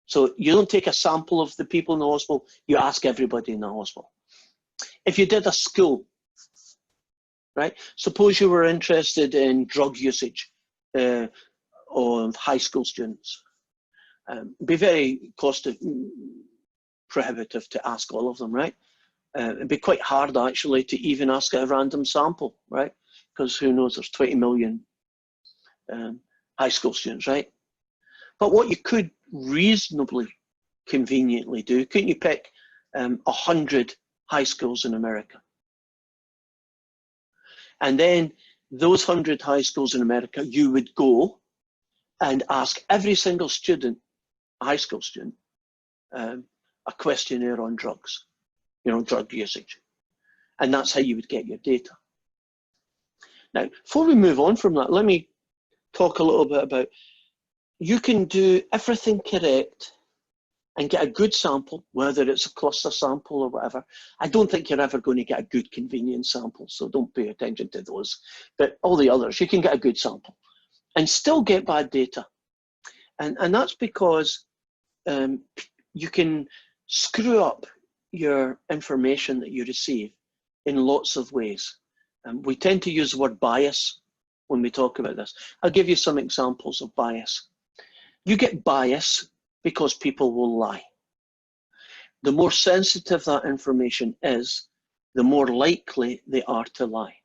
So you don't take a sample of the people in the hospital, you ask everybody in the hospital. If you did a school, right? Suppose you were interested in drug usage of high school students. It'd be very cost prohibitive to ask all of them, right? It'd be quite hard actually to even ask a random sample, right? Because who knows, there's 20 million high school students, right? But what you could reasonably conveniently do, couldn't you pick 100 high schools in America? And then those 100 high schools in America, you would go and ask every single student, a high school student, a questionnaire on drugs, you know, drug usage. And that's how you would get your data. Now, before we move on from that, let me talk a little bit about, you can do everything correct and get a good sample, whether it's a cluster sample or whatever. I don't think you're ever going to get a good convenience sample, so don't pay attention to those. But all the others, you can get a good sample and still get bad data. And that's because you can screw up your information that you receive in lots of ways. We tend to use the word bias when we talk about this. I'll give you some examples of bias. You get bias because people will lie. The more sensitive that information is, the more likely they are to lie.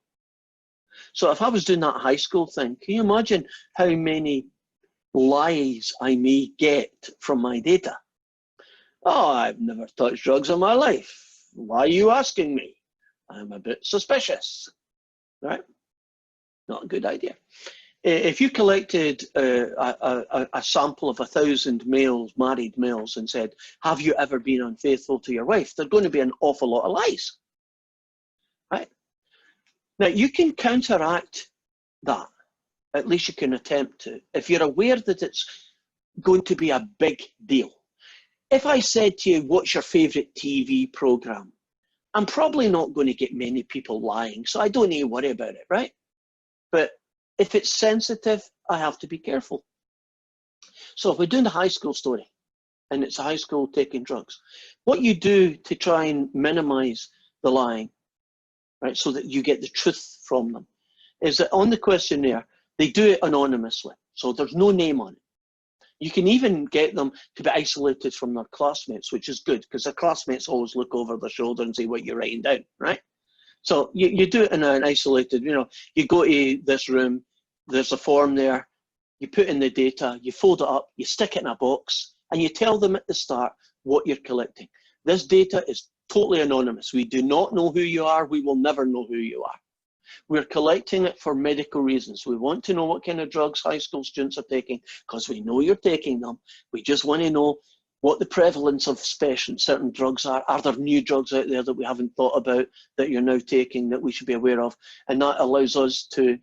So if I was doing that high school thing, can you imagine how many lies I may get from my data? Oh, I've never touched drugs in my life. Why are you asking me? I'm a bit suspicious, right? Not a good idea. If you collected a sample of 1,000 males, married males, and said, have you ever been unfaithful to your wife? There's going to be an awful lot of lies, right? Now, you can counteract that. At least you can attempt to. If you're aware that it's going to be a big deal. If I said to you, what's your favorite TV program? I'm probably not going to get many people lying, so I don't need to worry about it, right? But if it's sensitive, I have to be careful. So if we're doing the high school story, and it's a high school taking drugs, what you do to try and minimize the lying, right, so that you get the truth from them, is that on the questionnaire, they do it anonymously. So there's no name on it. You can even get them to be isolated from their classmates, which is good, because their classmates always look over their shoulder and see what you're writing down, right? So you do it in an isolated, you know, you go to this room, there's a form there, you put in the data, you fold it up, you stick it in a box, and you tell them at the start what you're collecting. This data is totally anonymous. We do not know who you are. We will never know who you are. We're collecting it for medical reasons. We want to know what kind of drugs high school students are taking because we know you're taking them. We just want to know what the prevalence of certain drugs are. Are there new drugs out there that we haven't thought about that you're now taking that we should be aware of? And that allows us to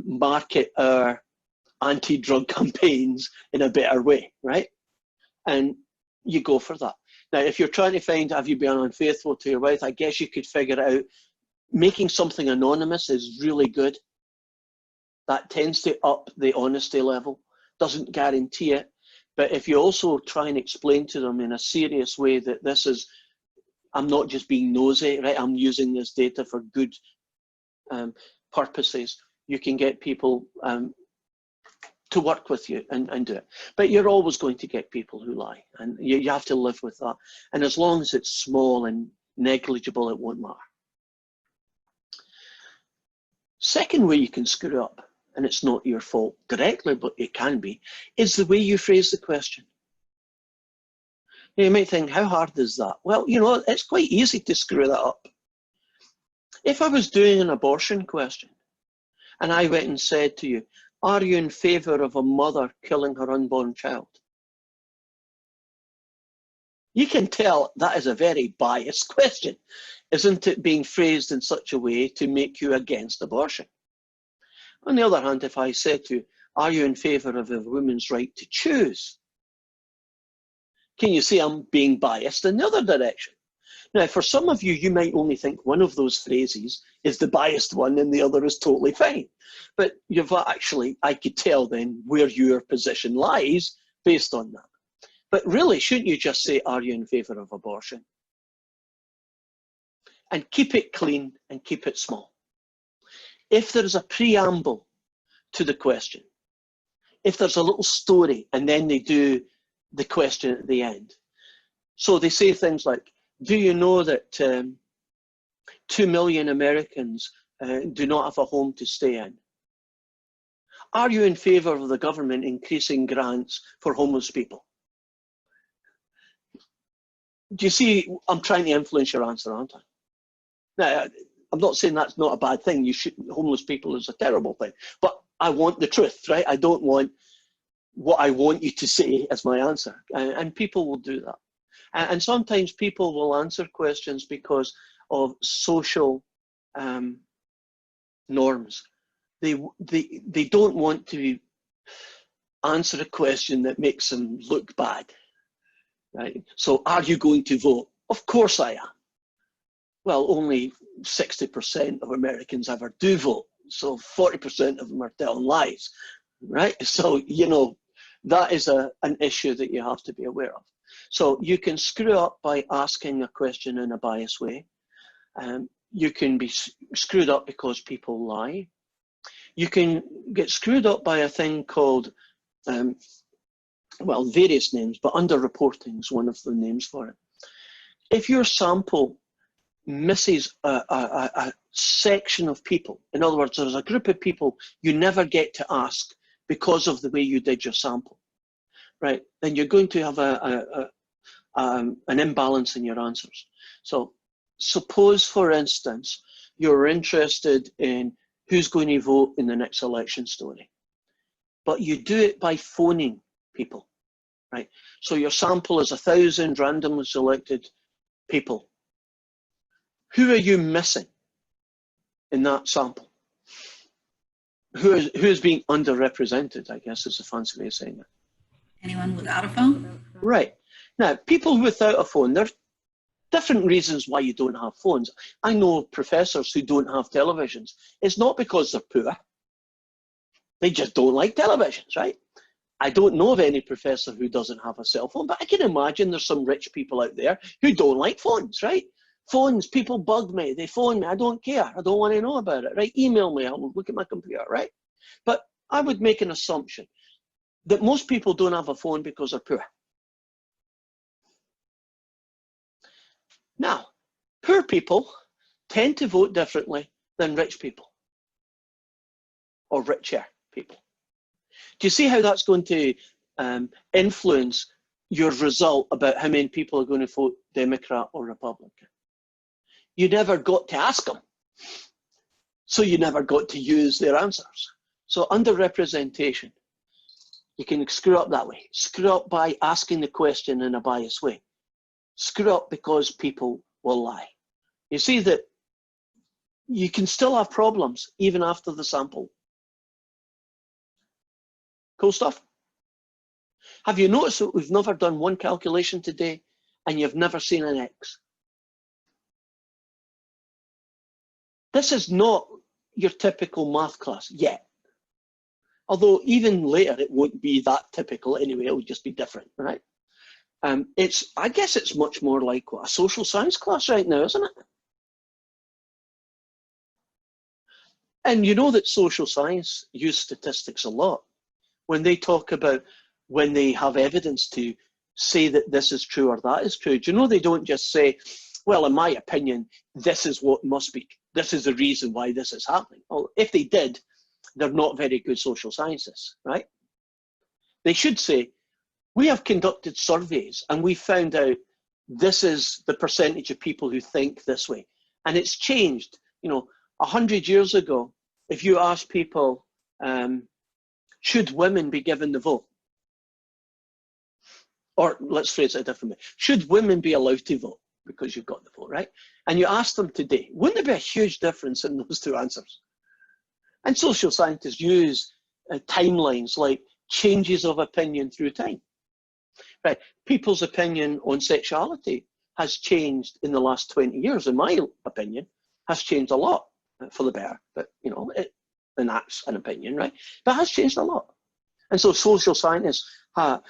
market our anti-drug campaigns in a better way, right? And you go for that. Now, if you're trying to find, have you been unfaithful to your wife, I guess you could figure it out. Making something anonymous is really good. That tends to up the honesty level. Doesn't guarantee it. But if you also try and explain to them in a serious way that this is, I'm not just being nosy, right? I'm using this data for good purposes. You can get people to work with you and do it. But you're always going to get people who lie, and you have to live with that. And as long as it's small and negligible, it won't matter. Second way you can screw up, and it's not your fault directly, but it can be, is the way you phrase the question. You might think, how hard is that? Well, you know, it's quite easy to screw that up. If I was doing an abortion question, and I went and said to you, are you in favour of a mother killing her unborn child? You can tell that is a very biased question, isn't it, being phrased in such a way to make you against abortion? On the other hand, if I said to you, are you in favour of a woman's right to choose? Can you see I'm being biased in the other direction? Now, for some of you, you might only think one of those phrases is the biased one and the other is totally fine. But you've actually, I could tell then where your position lies based on that. But really, shouldn't you just say, are you in favour of abortion? And keep it clean and keep it small. If there's a preamble to the question, if there's a little story and then they do the question at the end. So they say things like, do you know that 2 million Americans do not have a home to stay in? Are you in favour of the government increasing grants for homeless people? Do you see, I'm trying to influence your answer, aren't I? Now, I'm not saying that's not a bad thing. Homeless people is a terrible thing. But I want the truth, right? I don't want what I want you to say as my answer. And people will do that. And sometimes people will answer questions because of social norms. They don't want to answer a question that makes them look bad. Right? So, are you going to vote? Of course I am. Well, only 60% of Americans ever do vote. So 40% of them are telling lies, right? So, you know, that is an issue that you have to be aware of. So you can screw up by asking a question in a biased way. You can be screwed up because people lie. You can get screwed up by a thing called, well, various names, but underreporting is one of the names for it. If your sample misses a section of people, in other words, there's a group of people you never get to ask because of the way you did your sample, right? Then you're going to have an imbalance in your answers. So suppose, for instance, you're interested in who's going to vote in the next election story, but you do it by phoning people, right? So your sample is 1,000 randomly selected people. Who are you missing in that sample? Who is being underrepresented, I guess is a fancy way of saying it. Anyone without a phone? Right. Now, people without a phone, there are different reasons why you don't have phones. I know professors who don't have televisions. It's not because they're poor. They just don't like televisions, right? I don't know of any professor who doesn't have a cell phone, but I can imagine there's some rich people out there who don't like phones, right? Phones, people bug me, they phone me, I don't care, I don't want to know about it, right? Email me, I'll look at my computer, right? But I would make an assumption that most people don't have a phone because they're poor. Now, poor people tend to vote differently than rich people, or richer people. Do you see how that's going to influence your result about how many people are going to vote Democrat or Republican? You never got to ask them, so you never got to use their answers. So underrepresentation, you can screw up that way. Screw up by asking the question in a biased way. Screw up because people will lie. You see that you can still have problems even after the sample Cool stuff. Have you noticed that we've never done one calculation today and you've never seen an X? This is not your typical math class yet. Although even later it won't be that typical anyway, it'll just be different, right? I guess it's much more like what, a social science class right now, isn't it? And you know that social science use statistics a lot when they talk about when they have evidence to say that this is true or that is true. Do you know they don't just say, well, in my opinion, this is what must be, this is the reason why this is happening. Well, if they did, they're not very good social scientists, right? They should say, we have conducted surveys and we found out this is the percentage of people who think this way. And it's changed. You know, 100 years ago, if you ask people, should women be given the vote? Or let's phrase it a different way. Should women be allowed to vote? Because you've got the vote, right? And you ask them today, wouldn't there be a huge difference in those two answers? And social scientists use timelines like changes of opinion through time. Right? People's opinion on sexuality has changed in the last 20 years, in my opinion, has changed a lot for the better. But, you know, and that's an opinion, right? But it has changed a lot. And so social scientists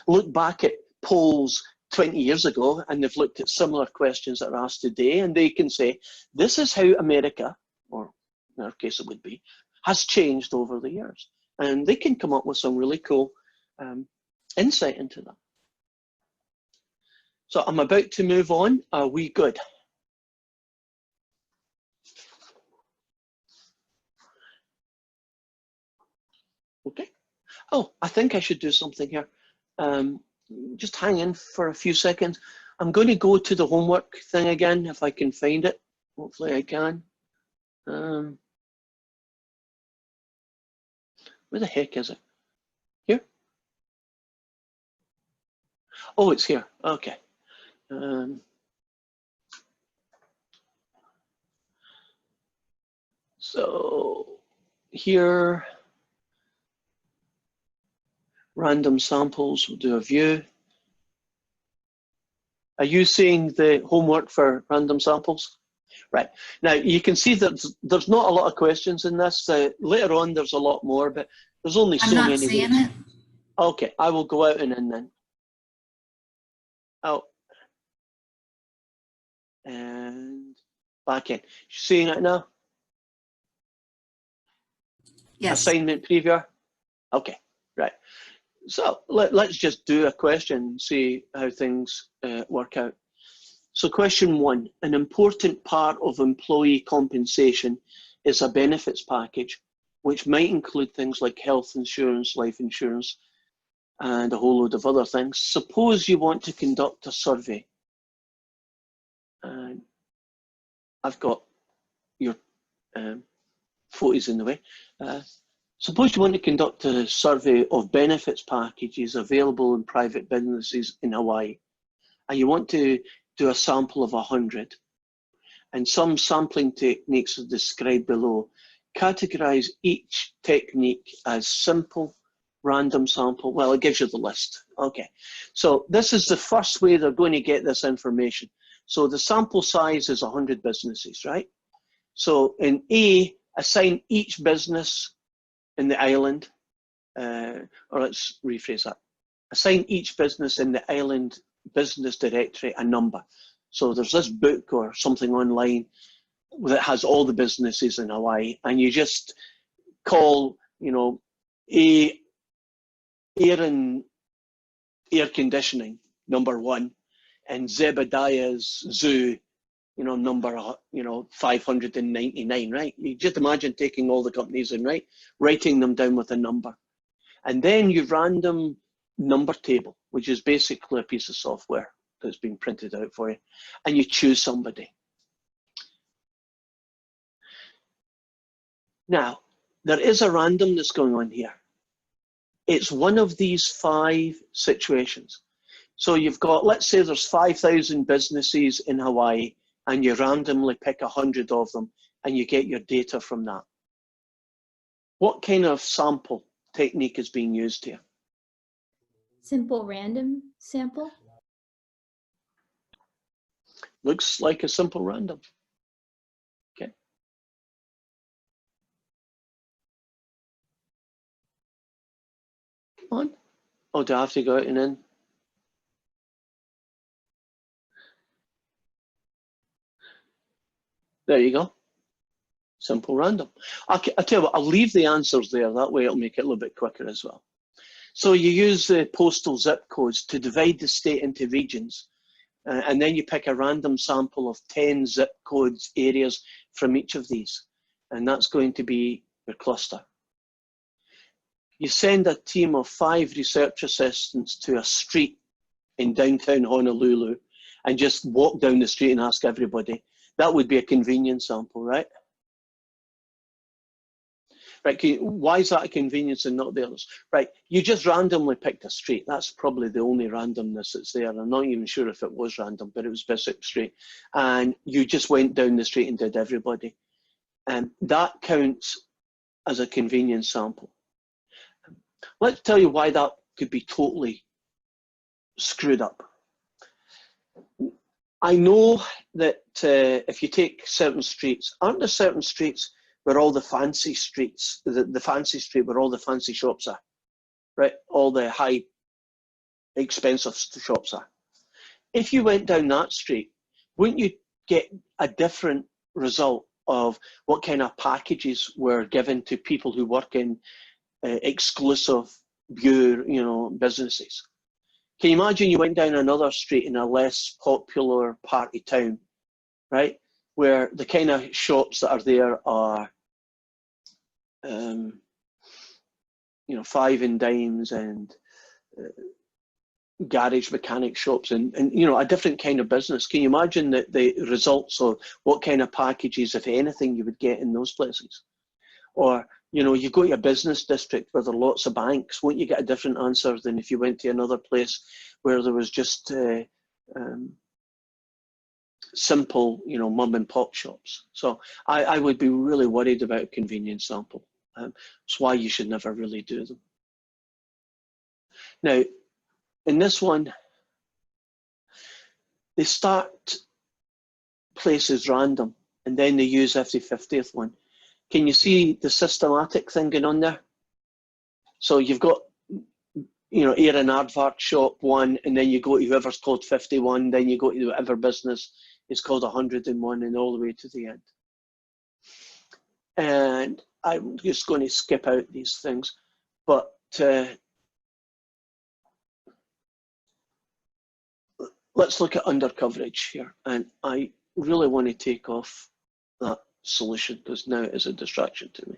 look back at polls 20 years ago and they've looked at similar questions that are asked today, and they can say, this is how America, or in our case it would be, has changed over the years. And they can come up with some really cool insight into that. So I'm about to move on. Are we good? Okay. Oh, I think I should do something here. Just hang in for a few seconds. I'm going to go to the homework thing again, if I can find it. Hopefully I can. Where the heck is it? Here? Oh, it's here. Okay. So here, random samples, we'll do a view. Are you seeing the homework for random samples? Right. Now, you can see that there's not a lot of questions in this. Later on, there's a lot more, but there's only so many. I'm not seeing it. Okay, I will go out and in then. Out. And back in. Seeing it now? Yes. Assignment preview? Okay, right. So let's just do a question and see how things work out. So question 1, an important part of employee compensation is a benefits package, which might include things like health insurance, life insurance, and a whole load of other things. Suppose you want to conduct a survey. And I've got your photos in the way. Suppose you want to conduct a survey of benefits packages available in private businesses in Hawaii, and you want to do a sample of 100, and some sampling techniques are described below. Categorize each technique as simple, random sample. Well, it gives you the list. Okay, so this is the first way they're going to get this information. So the sample size is 100 businesses, right? So in A, assign each business in the island, or let's rephrase that. Assign each business in the island business directory a number. So there's this book or something online that has all the businesses in Hawaii, and you just call, you know, air and air conditioning number 1, and Zebediah's zoo, you know, number 599, right? You just imagine taking all the companies and writing them down with a number, and then you random number table, which is basically a piece of software that's been printed out for you, and you choose somebody. Now, there is a randomness going on here. It's one of these 5 situations. So you've got, let's say there's 5,000 businesses in Hawaii, and you randomly pick 100 of them, and you get your data from that. What kind of sample technique is being used here? Simple random sample? Looks like a simple random. Okay. Come on. Oh, do I have to go out and in? There you go. Simple random. I tell you what, I'll leave the answers there. That way it'll make it a little bit quicker as well. So you use the postal zip codes to divide the state into regions. And then you pick a random sample of 10 zip codes areas from each of these. And that's going to be your cluster. You send a team of 5 research assistants to a street in downtown Honolulu and just walk down the street and ask everybody. That would be a convenience sample, right? Right, why is that a convenience and not the others? Right, you just randomly picked a street. That's probably the only randomness that's there. I'm not even sure if it was random, but it was Bishop Street. And you just went down the street and did everybody. And that counts as a convenience sample. Let's tell you why that could be totally screwed up. I know that if you take certain streets, aren't there certain streets where all the fancy streets, the fancy street where all the fancy shops are, right? All the high, expensive shops are. If you went down that street, wouldn't you get a different result of what kind of packages were given to people who work in exclusive businesses? Can you imagine you went down another street in a less popular part of town, right? Where the kind of shops that are there are, five and dimes and garage mechanic shops and a different kind of business. Can you imagine the results of what kind of packages, if anything, you would get in those places? Or, you go to a business district where there are lots of banks, won't you get a different answer than if you went to another place where there was just simple, mum and pop shops? So I would be really worried about a convenience sample. It's why you should never really do them. Now, in this one, they start places random and then they use every 50th one. Can you see the systematic thing going on there? So you've got, Air and Aardvark shop 1, and then you go to whoever's called 51, then you go to whatever business is called 101, and all the way to the end. And I'm just going to skip out these things, but let's look at under coverage here. And I really want to take off that solution because now it is a distraction to me.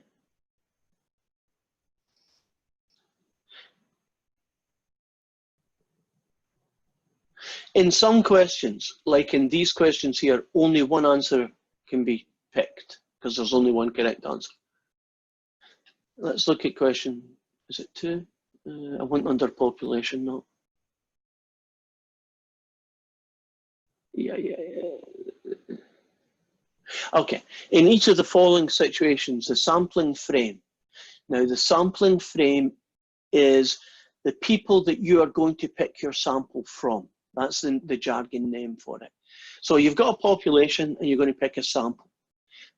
In some questions, like in these questions here, only one answer can be picked because there's only one correct answer. Let's look at question, is it 2? I went under population, no. Yeah. Okay, in each of the following situations, the sampling frame. Now the sampling frame is the people that you are going to pick your sample from. That's the jargon name for it. So you've got a population and you're going to pick a sample.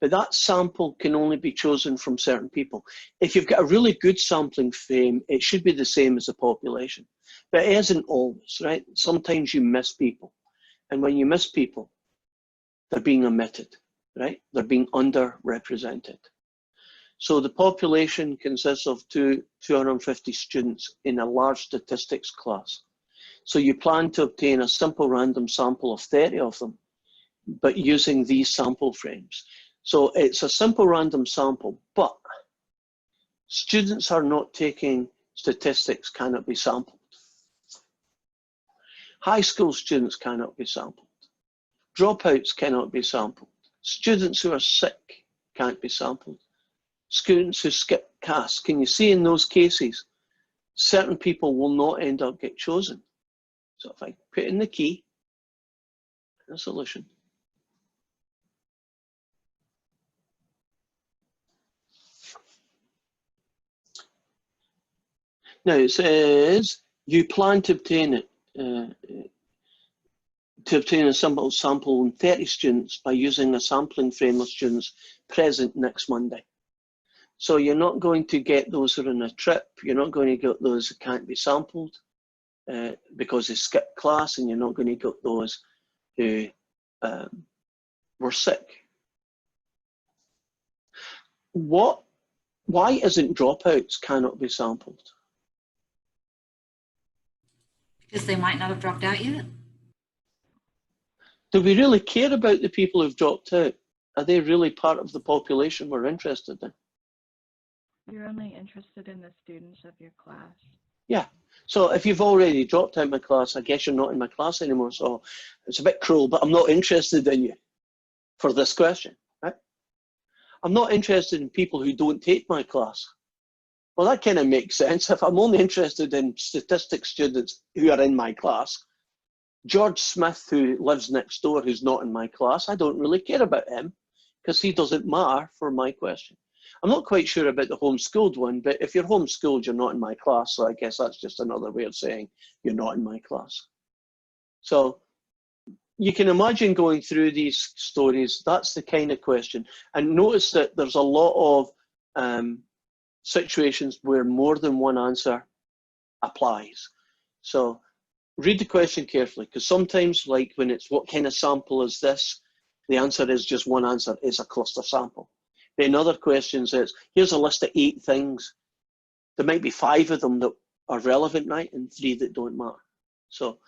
But that sample can only be chosen from certain people. If you've got a really good sampling frame, it should be the same as the population. But it isn't always, right? Sometimes you miss people. And when you miss people, they're being omitted, right? They're being underrepresented. So the population consists of 250 students in a large statistics class. So you plan to obtain a simple random sample of 30 of them, but using these sample frames. So it's a simple random sample, but students are not taking statistics cannot be sampled. High school students cannot be sampled. Dropouts cannot be sampled. Students who are sick can't be sampled. Students who skip CAS, can you see in those cases, certain people will not end up get chosen. So if I put in the key, the solution. Now it says, you plan to obtain it, to obtain a sample on 30 students by using a sampling frame of students present next Monday. So you're not going to get those who are on a trip, you're not going to get those who can't be sampled because they skipped class, and you're not going to get those who were sick. Why isn't dropouts cannot be sampled? Because they might not have dropped out yet. Do we really care about the people who've dropped out? Are they really part of the population we're interested in? You're only interested in the students of your class. Yeah. So if you've already dropped out my class, I guess you're not in my class anymore. So it's a bit cruel, but I'm not interested in you for this question, right? I'm not interested in people who don't take my class. Well, that kind of makes sense. If I'm only interested in statistics students who are in my class, George Smith, who lives next door, who's not in my class, I don't really care about him because he doesn't matter for my question. I'm not quite sure about the homeschooled one, but if you're homeschooled, you're not in my class. So I guess that's just another way of saying you're not in my class. So you can imagine going through these stories. That's the kind of question. And notice that there's a lot of situations where more than one answer applies. So read the question carefully, because sometimes, like when it's what kind of sample is this, the answer is just one answer, is a cluster sample. But in other questions, it's here's a list of 8 things. There might be 5 of them that are relevant, right, and 3 that don't matter. So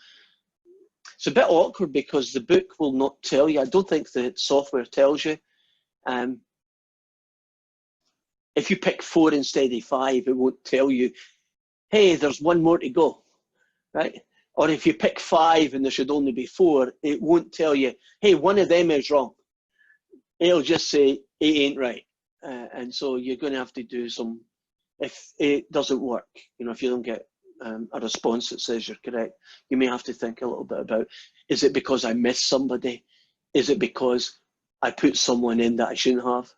it's a bit awkward because the book will not tell you. I don't think the software tells you. If you pick 4 instead of 5, it won't tell you, hey, there's 1 more to go, right? Or if you pick 5 and there should only be 4, it won't tell you, hey, 1 of them is wrong. It'll just say, it ain't right. And so you're going to have to do some, if it doesn't work, you know, if you don't get a response that says you're correct, you may have to think a little bit about, is it because I missed somebody? Is it because I put someone in that I shouldn't have?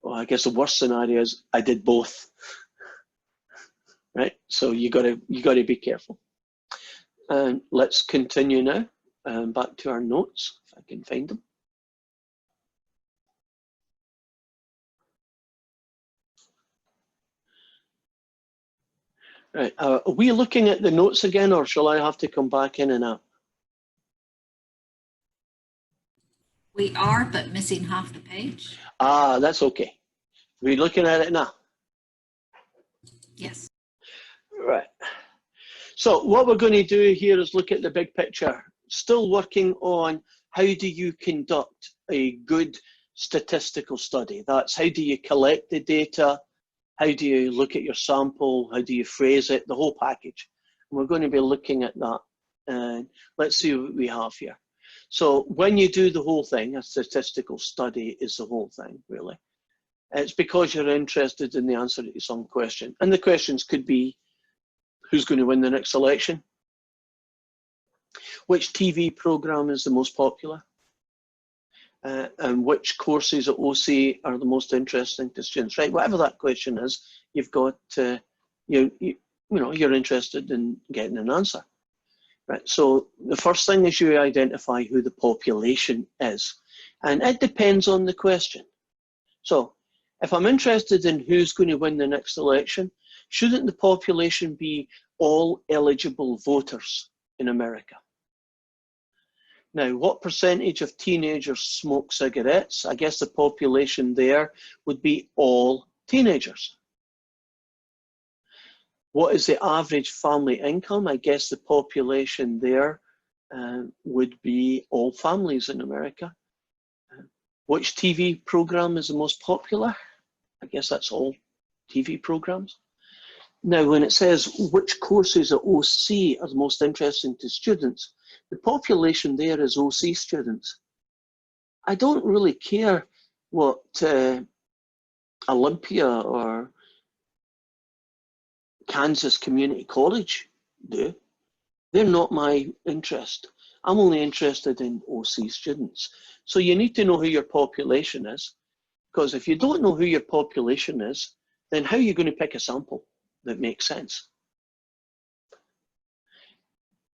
Well, I guess the worst scenario is I did both, right? So you got to be careful. And let's continue now, back to our notes, if I can find them. Right, are we looking at the notes again, or shall I have to come back in and out? We are, but missing half the page. Ah, that's okay. We're looking at it now. Yes. Right. So what we're going to do here is look at the big picture. Still working on how do you conduct a good statistical study. That's how do you collect the data, how do you look at your sample, how do you phrase it, the whole package. And we're going to be looking at that. And let's see what we have here. So when you do the whole thing, a statistical study is the whole thing, really. It's because you're interested in the answer to some question. And the questions could be, who's going to win the next election? Which TV program is the most popular? And which courses at OC are the most interesting to students, right? Whatever that question is, you've got, you know, you're interested in getting an answer, right? So the first thing is you identify who the population is. And it depends on the question. So if I'm interested in who's going to win the next election, shouldn't the population be all eligible voters in America? Now, what percentage of teenagers smoke cigarettes? I guess the population there would be all teenagers. What is the average family income? I guess the population there would be all families in America. Which TV program is the most popular? I guess that's all TV programs. Now, when it says which courses at OC are the most interesting to students, the population there is OC students. I don't really care what Olympia or Kansas Community College do. They're not my interest. I'm only interested in OC students. So you need to know who your population is, because if you don't know who your population is, then how are you going to pick a sample that makes sense?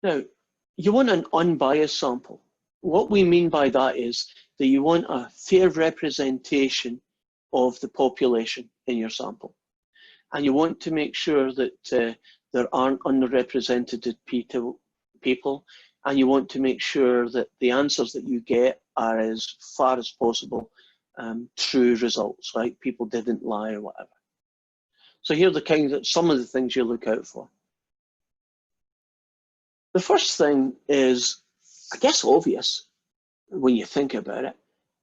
Now, you want an unbiased sample. What we mean by that is that you want a fair representation of the population in your sample. And you want to make sure that there aren't underrepresented people, and you want to make sure that the answers that you get are as far as possible true results, right? People didn't lie or whatever. So here are some of the things you look out for. The first thing is, I guess obvious when you think about it,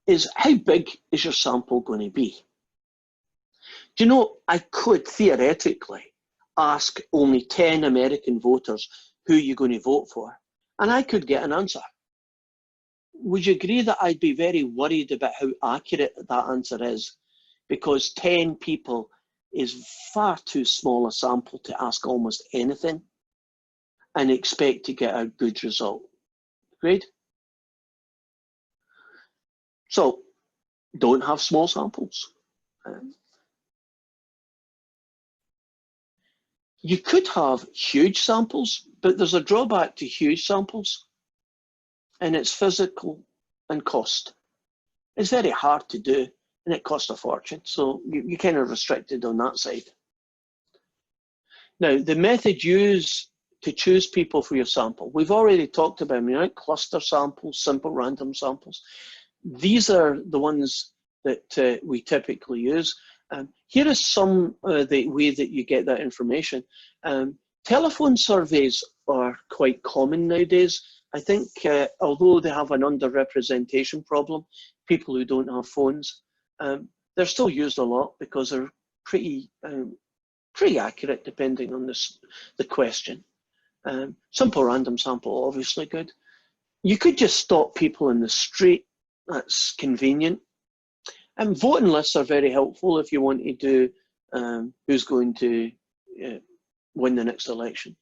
is how big is your sample going to be? Do you know, I could theoretically ask only 10 American voters who you're going to vote for, and I could get an answer. Would you agree that I'd be very worried about how accurate that answer is? Because 10 people is far too small a sample to ask almost anything and expect to get a good result. Agreed? So, don't have small samples. You could have huge samples, but there's a drawback to huge samples, and it's physical and cost. It's very hard to do, and it costs a fortune, so you're kind of restricted on that side. Now, the method used to choose people for your sample, we've already talked about, cluster samples, simple random samples. These are the ones that we typically use. Here is some the way that you get that information. Telephone surveys are quite common nowadays. I think although they have an underrepresentation problem, people who don't have phones, they're still used a lot because they're pretty accurate depending on the question. Simple random sample, obviously good. You could just stop people in the street. That's convenient. And voting lists are very helpful if you want to do who's going to win the next election.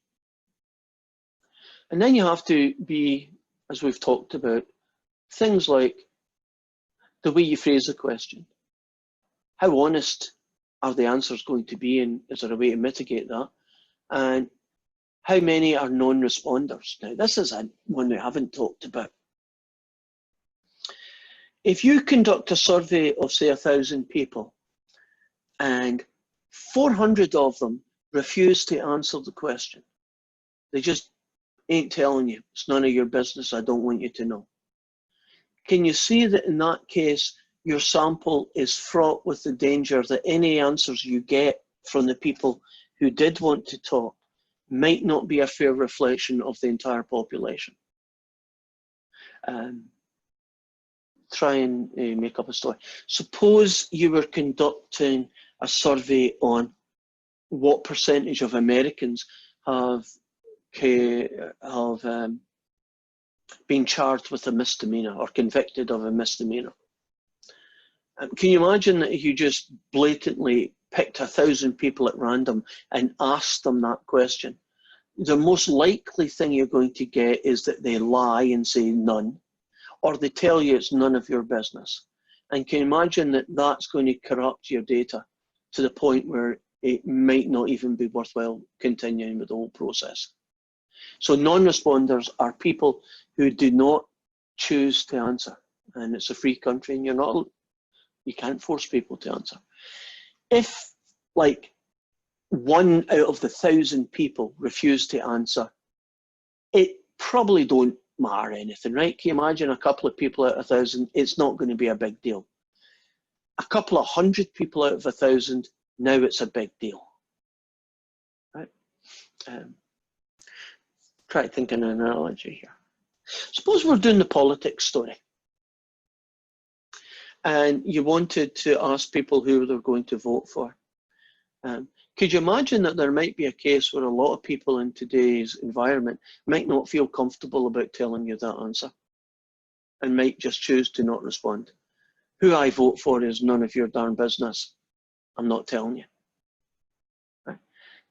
And then you have to be, as we've talked about, things like the way you phrase the question. How honest are the answers going to be, and is there a way to mitigate that? And how many are non-responders? Now, this is one we haven't talked about. If you conduct a survey of, say, 1,000 people, and 400 of them refuse to answer the question, they just ain't telling you, it's none of your business, I don't want you to know. Can you see that in that case, your sample is fraught with the danger that any answers you get from the people who did want to talk might not be a fair reflection of the entire population? Try and make up a story. Suppose you were conducting a survey on what percentage of Americans have been charged with a misdemeanor or convicted of a misdemeanor. Can you imagine that if you just blatantly picked 1,000 people at random and asked them that question? The most likely thing you're going to get is that they lie and say none, or they tell you it's none of your business. And can you imagine that that's going to corrupt your data to the point where it might not even be worthwhile continuing with the whole process? So non-responders are people who do not choose to answer, and it's a free country, and you can't force people to answer. If, like, 1 out of the 1,000 people refuse to answer, it probably don't matter anything, right? Can you imagine a couple of people out of 1,000? It's not going to be a big deal. A couple of 100 people out of 1,000, now it's a big deal, right? Try to think of an analogy here. Suppose we're doing the politics story, and you wanted to ask people who they're going to vote for. Could you imagine that there might be a case where a lot of people in today's environment might not feel comfortable about telling you that answer and might just choose to not respond? Who I vote for is none of your darn business. I'm not telling you. Right?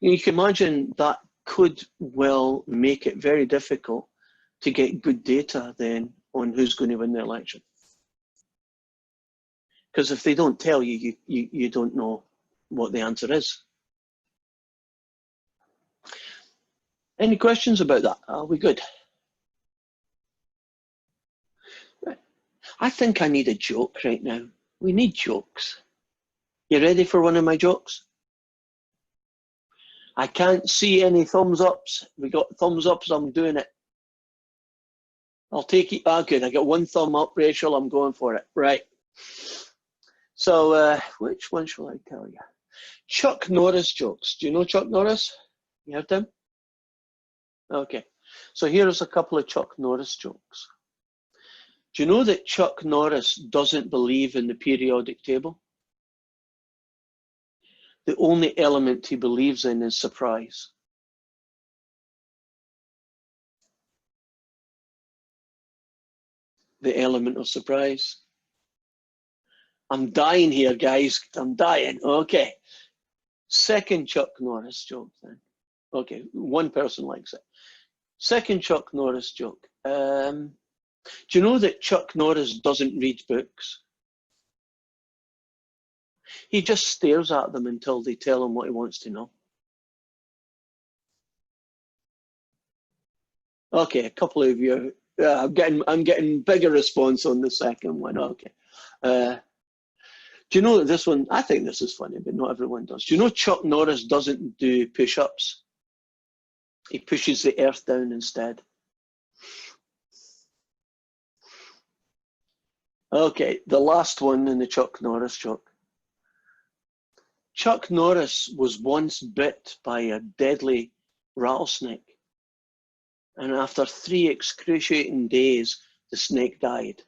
You can imagine that could well make it very difficult to get good data then on who's going to win the election. Because if they don't tell you, you don't know what the answer is. Any questions about that? Are we good? Right. I think I need a joke right now. We need jokes. You ready for one of my jokes? I can't see any thumbs ups. We got thumbs ups, I'm doing it. I'll take it. Ah, good. I got one thumb up, Rachel. I'm going for it. Right. So, which one shall I tell you? Chuck Norris jokes. Do you know Chuck Norris? You heard him? Okay. So here's a couple of Chuck Norris jokes. Do you know that Chuck Norris doesn't believe in the periodic table? The only element he believes in is surprise. The element of surprise. I'm dying here, guys. I'm dying. Okay. Second Chuck Norris joke then. Okay, one person likes it. Second Chuck Norris joke. Do you know that Chuck Norris doesn't read books? He just stares at them until they tell him what he wants to know. Okay, a couple of you. I'm getting bigger response on the second one. Okay. Do you know that this one? I think this is funny, but not everyone does. Do you know Chuck Norris doesn't do push-ups? He pushes the earth down instead. Okay, the last one in the Chuck Norris joke. Chuck Norris was once bit by a deadly rattlesnake, and after 3 excruciating days, the snake died.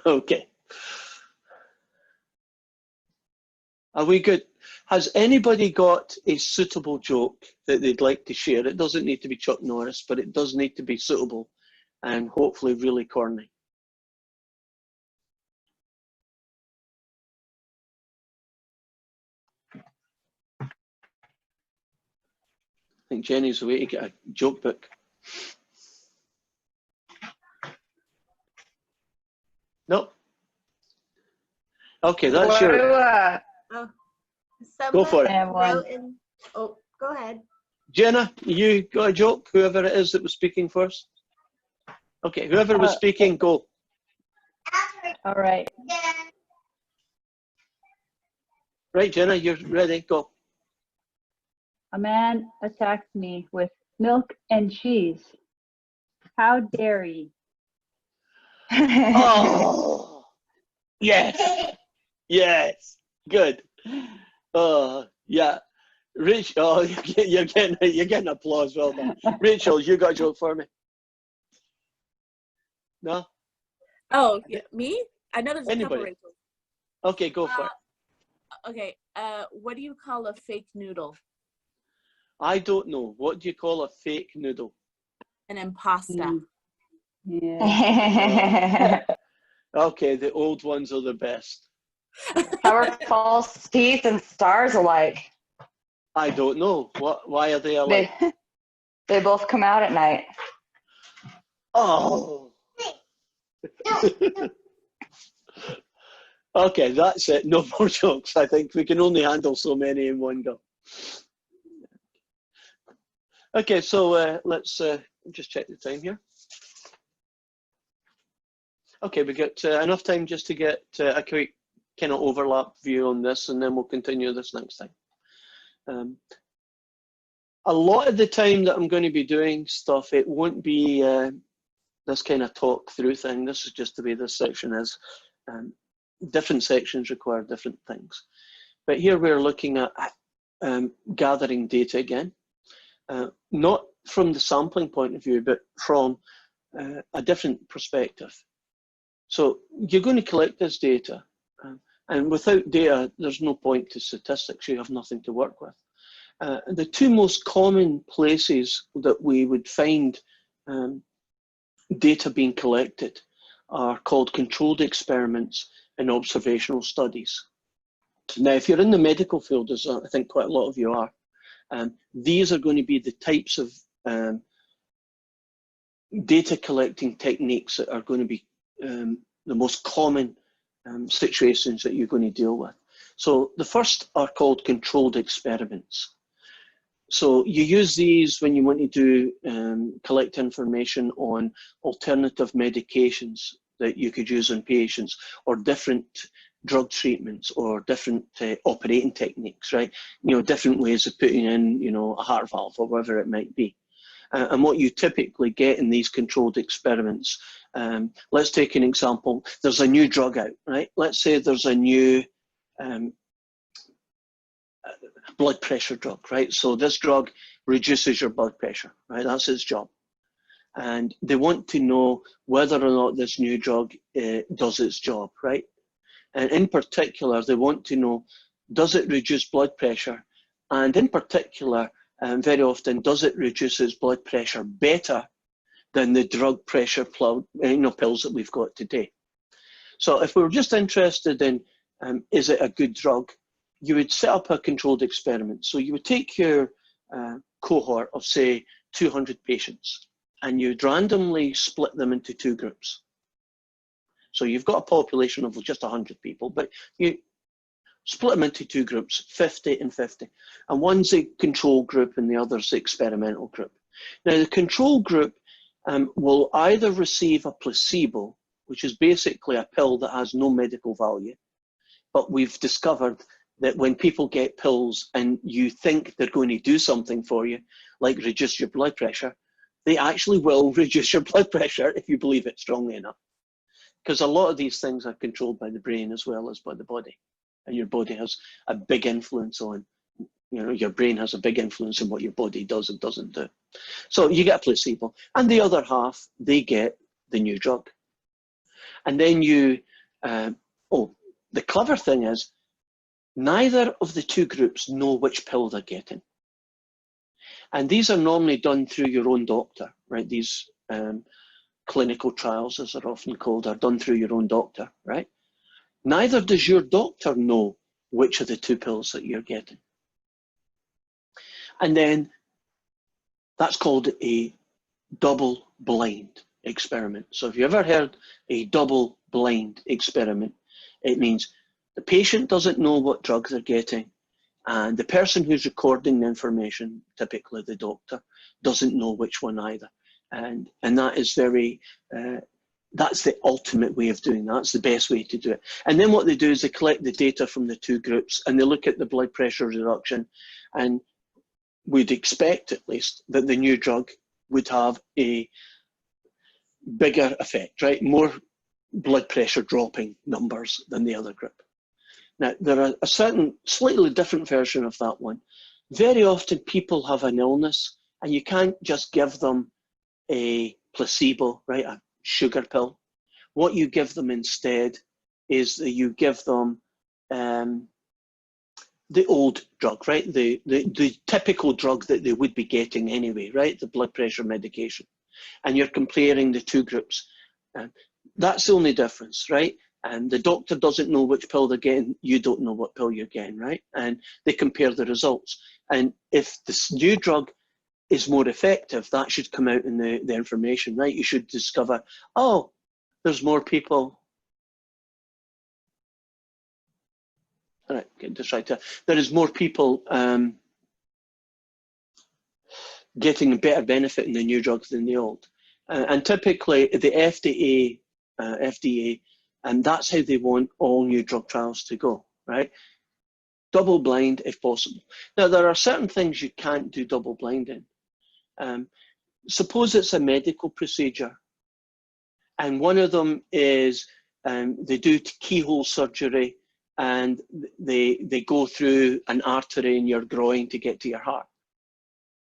Okay. Are we good? Has anybody got a suitable joke that they'd like to share? It doesn't need to be Chuck Norris, but it does need to be suitable and hopefully really corny. I think Jenny's away to get a joke book. Nope. Okay, that's your. Go for it. Oh, go ahead. Jenna, you got a joke? Whoever it is that was speaking first. Okay, whoever was speaking, go. All right. Right, Jenna, you're ready. Go. A man attacked me with milk and cheese. How dare he? Oh, yes, yes, good. Oh, yeah. Rich, oh, you're getting applause. Well done. Rachel, you got a joke for me? No? Oh, yeah, me? I know there's a couple, Anybody? Rachel. Okay, go for it. Okay, what do you call a fake noodle? I don't know. What do you call a fake noodle? An impasta. Yeah. Okay, the old ones are the best. How are false teeth and stars alike? I don't know. Why are they alike? They both come out at night. Oh. Okay, that's it. No more jokes. I think we can only handle so many in one go. Okay, so let's just check the time here. Okay, we got enough time just to get a quick kind of overlap view on this, and then we'll continue this next time. A lot of the time that I'm going to be doing stuff, it won't be this kind of talk through thing. This is just the way this section is. Different sections require different things. But here we're looking at gathering data again, not from the sampling point of view, but from a different perspective. So you're going to collect this data, and without data, there's no point to statistics. You have nothing to work with. The two most common places that we would find data being collected are called controlled experiments and observational studies. Now, if you're in the medical field, as I think quite a lot of you are, these are going to be the types of data collecting techniques that are going to be the most common situations that you're going to deal with. So the first are called controlled experiments. So you use these when you want to do collect information on alternative medications that you could use on patients, or different drug treatments, or different operating techniques, right? You know, different ways of putting in, you know, a heart valve or whatever it might be. And what you typically get in these controlled experiments, let's take an example. There's a new drug out, right? Let's say there's a new blood pressure drug, right? So this drug reduces your blood pressure, right? That's its job. And they want to know whether or not this new drug does its job, right? And in particular, they want to know, does it reduce blood pressure? And in particular, very often, does it reduce its blood pressure better than the drug pressure pills that we've got today? So if we were just interested in, is it a good drug, you would set up a controlled experiment. So you would take your cohort of, say, 200 patients, and you'd randomly split them into two groups. So you've got a population of just 100 people, but you split them into two groups, 50 and 50. And one's a control group and the other's the experimental group. Now, the control group will either receive a placebo, which is basically a pill that has no medical value, but we've discovered that when people get pills and you think they're going to do something for you, like reduce your blood pressure, they actually will reduce your blood pressure if you believe it strongly enough. Because a lot of these things are controlled by the brain as well as by the body. And your body has a big influence on, you know, your brain has a big influence on what your body does and doesn't do. So you get a placebo. And the other half, they get the new drug. And then you, the clever thing is, neither of the two groups know which pill they're getting. And these are normally done through your own doctor, right? These clinical trials, as they're often called, are done through your own doctor, right? Neither does your doctor know which of the two pills that you're getting. And then that's called a double-blind experiment. So if you ever heard a double-blind experiment, it means the patient doesn't know what drug they're getting, and the person who's recording the information, typically the doctor, doesn't know which one either. And that is very, that's the ultimate way of doing that. That's the best way to do it. And then what they do is they collect the data from the two groups and they look at the blood pressure reduction, and we'd expect at least that the new drug would have a bigger effect, right? More blood pressure dropping numbers than the other group. Now, there are a certain slightly different version of that one. Very often people have an illness and you can't just give them a placebo, right, a sugar pill. What you give them instead is that you give them the old drug, right, the typical drug that they would be getting anyway, right, the blood pressure medication. And you're comparing the two groups. That's the only difference, right? And the doctor doesn't know which pill they're getting, you don't know what pill you're getting, right? And they compare the results. And if this new drug is more effective, that should come out in the information, right? You should discover, oh, there's more people. All right, get this right. There is more people getting a better benefit in the new drugs than the old. And typically the FDA, and that's how they want all new drug trials to go, right? Double blind if possible. Now, there are certain things you can't do double blind in. Suppose it's a medical procedure, and one of them is they do keyhole surgery and they go through an artery in your groin to get to your heart.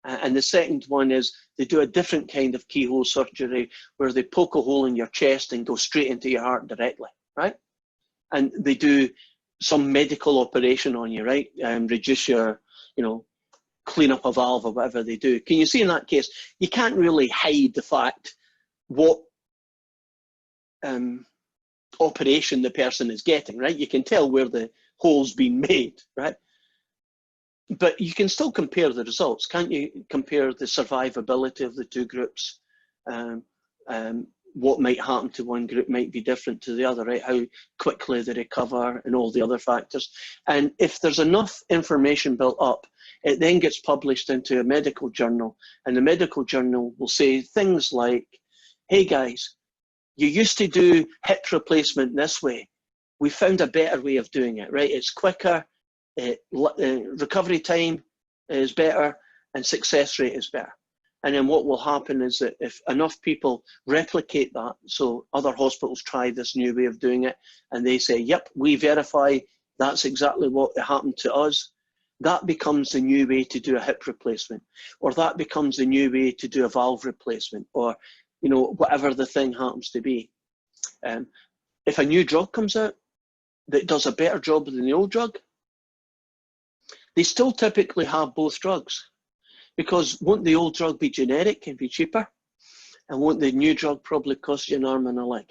And the second one is they do a different kind of keyhole surgery where they poke a hole in your chest and go straight into your heart directly, right? And they do some medical operation on you, right? Reduce your, clean up a valve or whatever they do. Can you see in that case, you can't really hide the fact what operation the person is getting, right? You can tell where the hole's been made, right? But you can still compare the results, can't you? Compare the survivability of the two groups, what might happen to one group might be different to the other, right? How quickly they recover and all the other factors. And if there's enough information built up, it then gets published into a medical journal, and the medical journal will say things like, hey guys, you used to do hip replacement this way. We found a better way of doing it, right? It's quicker, recovery time is better, and success rate is better. And then what will happen is that if enough people replicate that, so other hospitals try this new way of doing it, and they say, yep, we verify that's exactly what happened to us, that becomes the new way to do a hip replacement, or that becomes the new way to do a valve replacement, or whatever the thing happens to be. If a new drug comes out that does a better job than the old drug, they still typically have both drugs, because won't the old drug be generic and be cheaper? And won't the new drug probably cost you an arm and a leg?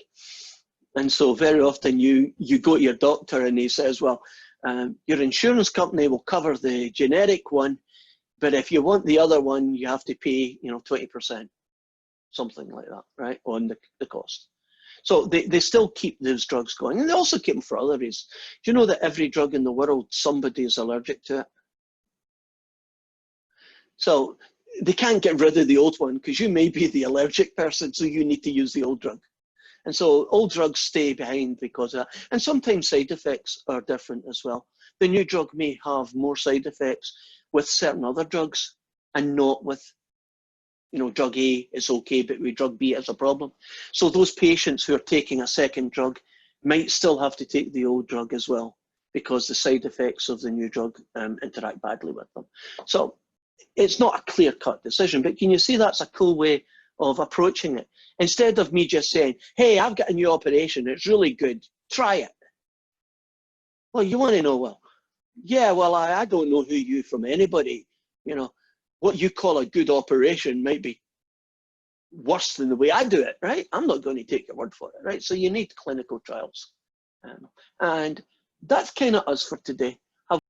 And so very often you go to your doctor and he says, well, your insurance company will cover the generic one, but if you want the other one, you have to pay 20%, something like that, right, on the cost. So they still keep those drugs going, and they also keep them for other reasons. Do you know that every drug in the world, somebody is allergic to it? So they can't get rid of the old one because you may be the allergic person, so you need to use the old drug. And so old drugs stay behind because of that. And sometimes side effects are different as well. The new drug may have more side effects with certain other drugs and not with, drug A is okay, but with drug B it's a problem. So those patients who are taking a second drug might still have to take the old drug as well, because the side effects of the new drug interact badly with them. So it's not a clear-cut decision, but can you see that's a cool way of approaching it? Instead of me just saying, hey, I've got a new operation, it's really good, try it. Well, you want to know, well, yeah, well, I don't know who you from anybody. What you call a good operation might be worse than the way I do it, right? I'm not going to take your word for it, right? So you need clinical trials. And that's kind of us for today.